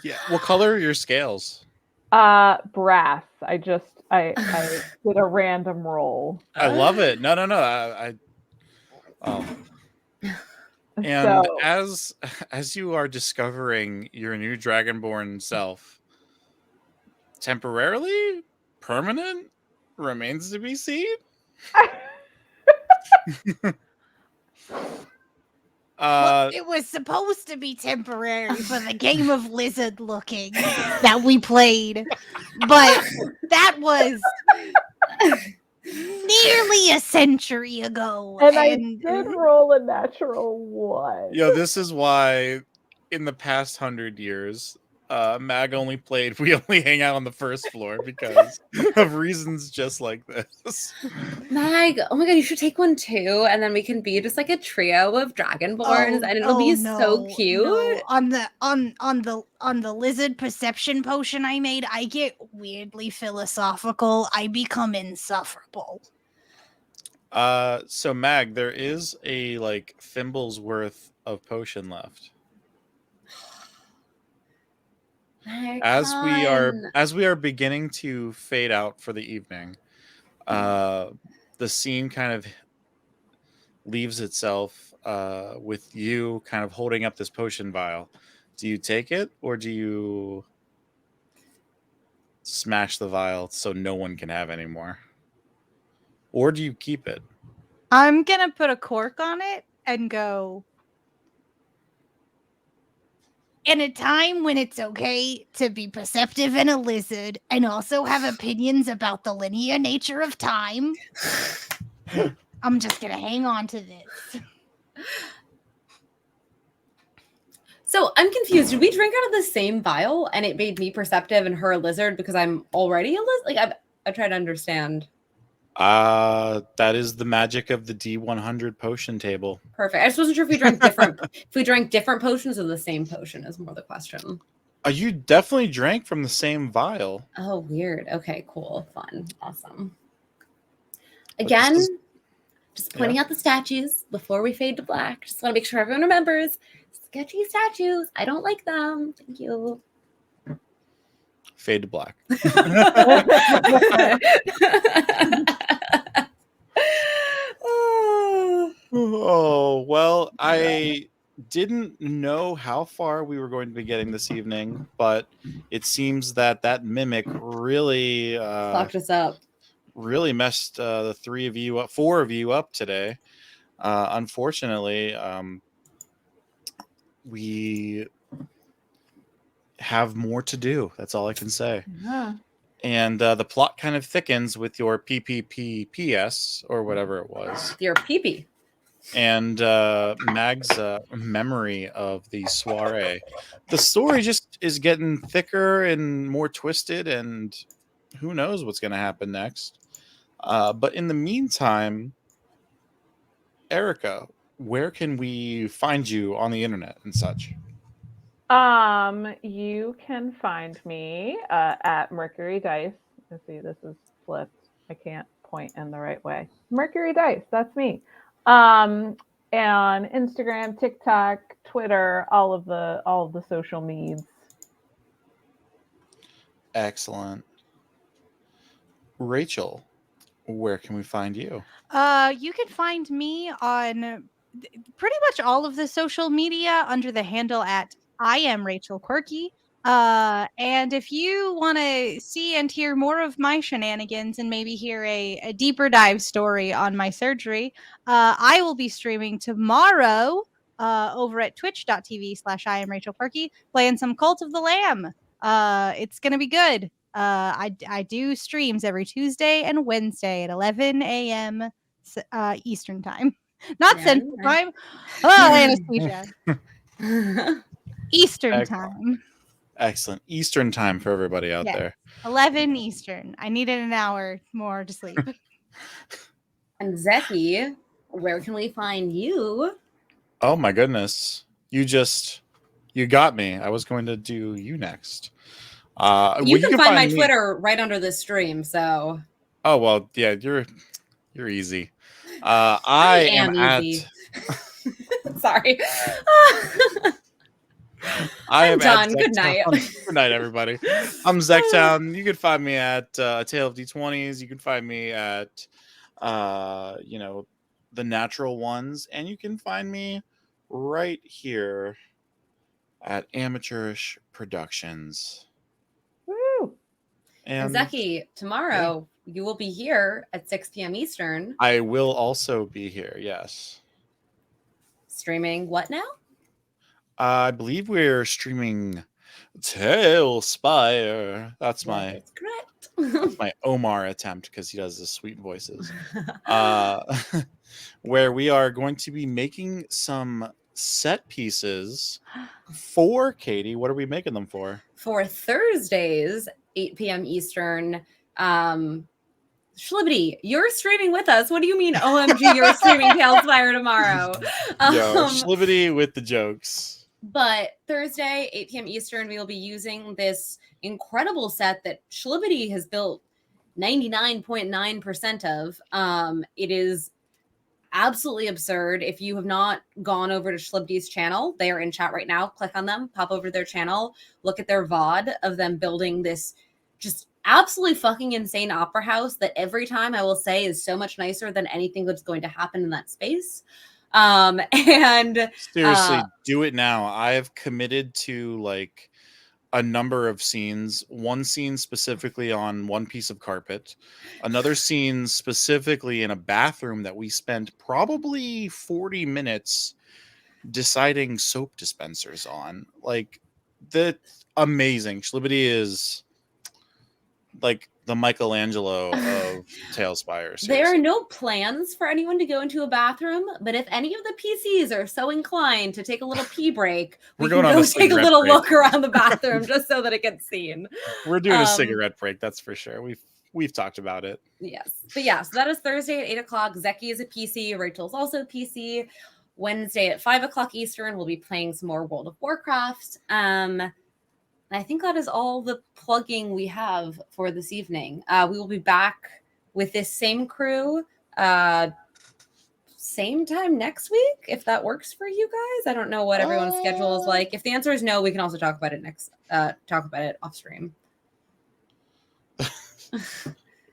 Yeah. What color are your scales? Brass. I did a random roll. I love it. No. And So, as you are discovering your new dragonborn self, temporarily, permanent, remains to be seen. Well, it was supposed to be temporary for the game of lizard looking that we played, but that was nearly a century ago. and I did roll a natural 1. Yo, this is why in the past 100 years, Mag only played We Only Hang Out on the First Floor because of reasons just like this. Mag, oh my god, you should take one too, and then we can be just like a trio of Dragonborns, and it'll be so cute. No. On the lizard perception potion I made, I get weirdly philosophical. I become insufferable. So Mag, there is a like thimble's worth of potion left. Mag, As come we are beginning to fade out for the evening, the scene kind of leaves itself with you kind of holding up this potion vial. Do you take it or do you smash the vial so no one can have any more? Or do you keep it? I'm gonna put a cork on it and go. In a time when it's okay to be perceptive and a lizard and also have opinions about the linear nature of time, I'm just gonna hang on to this. So I'm confused. Did we drink out of the same vial and it made me perceptive and her a lizard because I'm already a lizard? Like I try to understand. That is the magic of the D100 potion table. Perfect. I just wasn't sure if we drank different if we drank different potions or the same potion is more the question. You definitely drank from the same vial. Oh, weird. Okay, cool. Fun. Awesome. But Again, this is- just pointing out the statues before we fade to black. Just want to make sure everyone remembers. Sketchy statues. I don't like them. Thank you. Fade to black. Oh, well, I didn't know how far we were going to be getting this evening, but it seems that mimic really Fucked us up. really messed the four of you up today. Unfortunately, we have more to do. That's all I can say. Yeah. And the plot kind of thickens with your PPPPS or whatever it was. Your peepee. And Mag's memory of the soiree. The story just is getting thicker and more twisted, and who knows what's going to happen next. But in the meantime, Erica, where can we find you on the internet and such? You can find me at Mercury Dice. Let's see, this is flipped. I can't point in the right way. Mercury Dice, that's me. And Instagram, TikTok, Twitter, all of the social medias. Excellent. Rachel, where can we find you? You can find me on pretty much all of the social media under the handle at I am Rachel Quirky. And if you want to see and hear more of my shenanigans and maybe hear a deeper dive story on my surgery, I will be streaming tomorrow over at twitch.tv/I am Rachel Quirky, playing some Cult of the Lamb. It's going to be good. I do streams every Tuesday and Wednesday at 11 a.m. Eastern time. Not Central time. Oh, anesthesia. Eastern time. Excellent. Eastern time for everybody out there. 11 Eastern. I needed an hour more to sleep. And Zeki, where can we find you? Oh my goodness. You got me. I was going to do you next. You can find my Twitter right under this stream, so. Oh well, yeah, you're easy. I am easy. I Sorry. am done. Good night. Good night, everybody. I'm Zektown. You can find me at Tale of D20s. You can find me at The Natural Ones, and you can find me right here at Amateurish Productions. Woo! And Zeki, tomorrow you will be here at 6 p.m. Eastern. I will also be here, yes. Streaming what now? I believe we're streaming Tailspire. That's my correct. That's my Omar attempt because he does the sweet voices. Where we are going to be making some set pieces for Katie. What are we making them for? For Thursdays, 8 p.m. Eastern. Schlibbity, you're streaming with us. What do you mean, OMG, you're streaming TaleSpire tomorrow? Yo, Schlibbity with the jokes. But Thursday, 8 p.m. Eastern, we will be using this incredible set that Schlibbity has built 99.9% of. It is absolutely absurd. If you have not gone over to Schlibdi's channel, they are in chat right now. Click on them, pop over to their channel, look at their VOD of them building this just absolutely fucking insane opera house that every time I will say is so much nicer than anything that's going to happen in that space. And seriously, do it now. I have committed to like a number of scenes. One scene specifically on one piece of carpet, another scene specifically in a bathroom that we spent probably 40 minutes deciding soap dispensers on. Like, the amazing. Schlibbity is like the Michelangelo of TaleSpire. There are no plans for anyone to go into a bathroom, but if any of the PCs are so inclined to take a little pee break, we can go take a little look around the bathroom just so that it gets seen. We're doing a cigarette break, that's for sure. We've talked about it. Yes. But yeah, so that is Thursday at 8 o'clock. Zeki is a PC. Rachel's also a PC. Wednesday at 5 o'clock Eastern, we'll be playing some more World of Warcraft. I think that is all the plugging we have for this evening. We will be back with this same crew, same time next week, if that works for you guys. I don't know what everyone's schedule is like. If the answer is no, we can also talk about it off stream.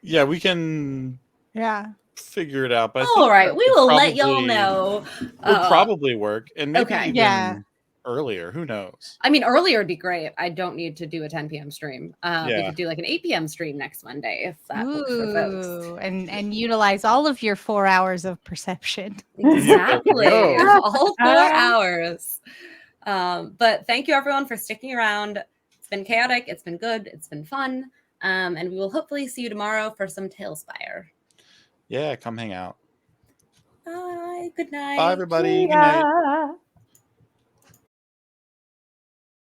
Yeah, we can. Yeah. Figure it out. But all right, we will let y'all know. Would probably work, and maybe even earlier. Who knows? I mean, earlier would be great. I don't need to do a 10 p.m. stream. We could do like an 8 p.m. stream next Monday if that works for folks. And utilize all of your 4 hours of perception. Exactly, all 4 hours. But thank you everyone for sticking around. It's been chaotic. It's been good. It's been fun. And we will hopefully see you tomorrow for some TaleSpire. Yeah, come hang out. Bye. Good night. Bye, everybody. Good night.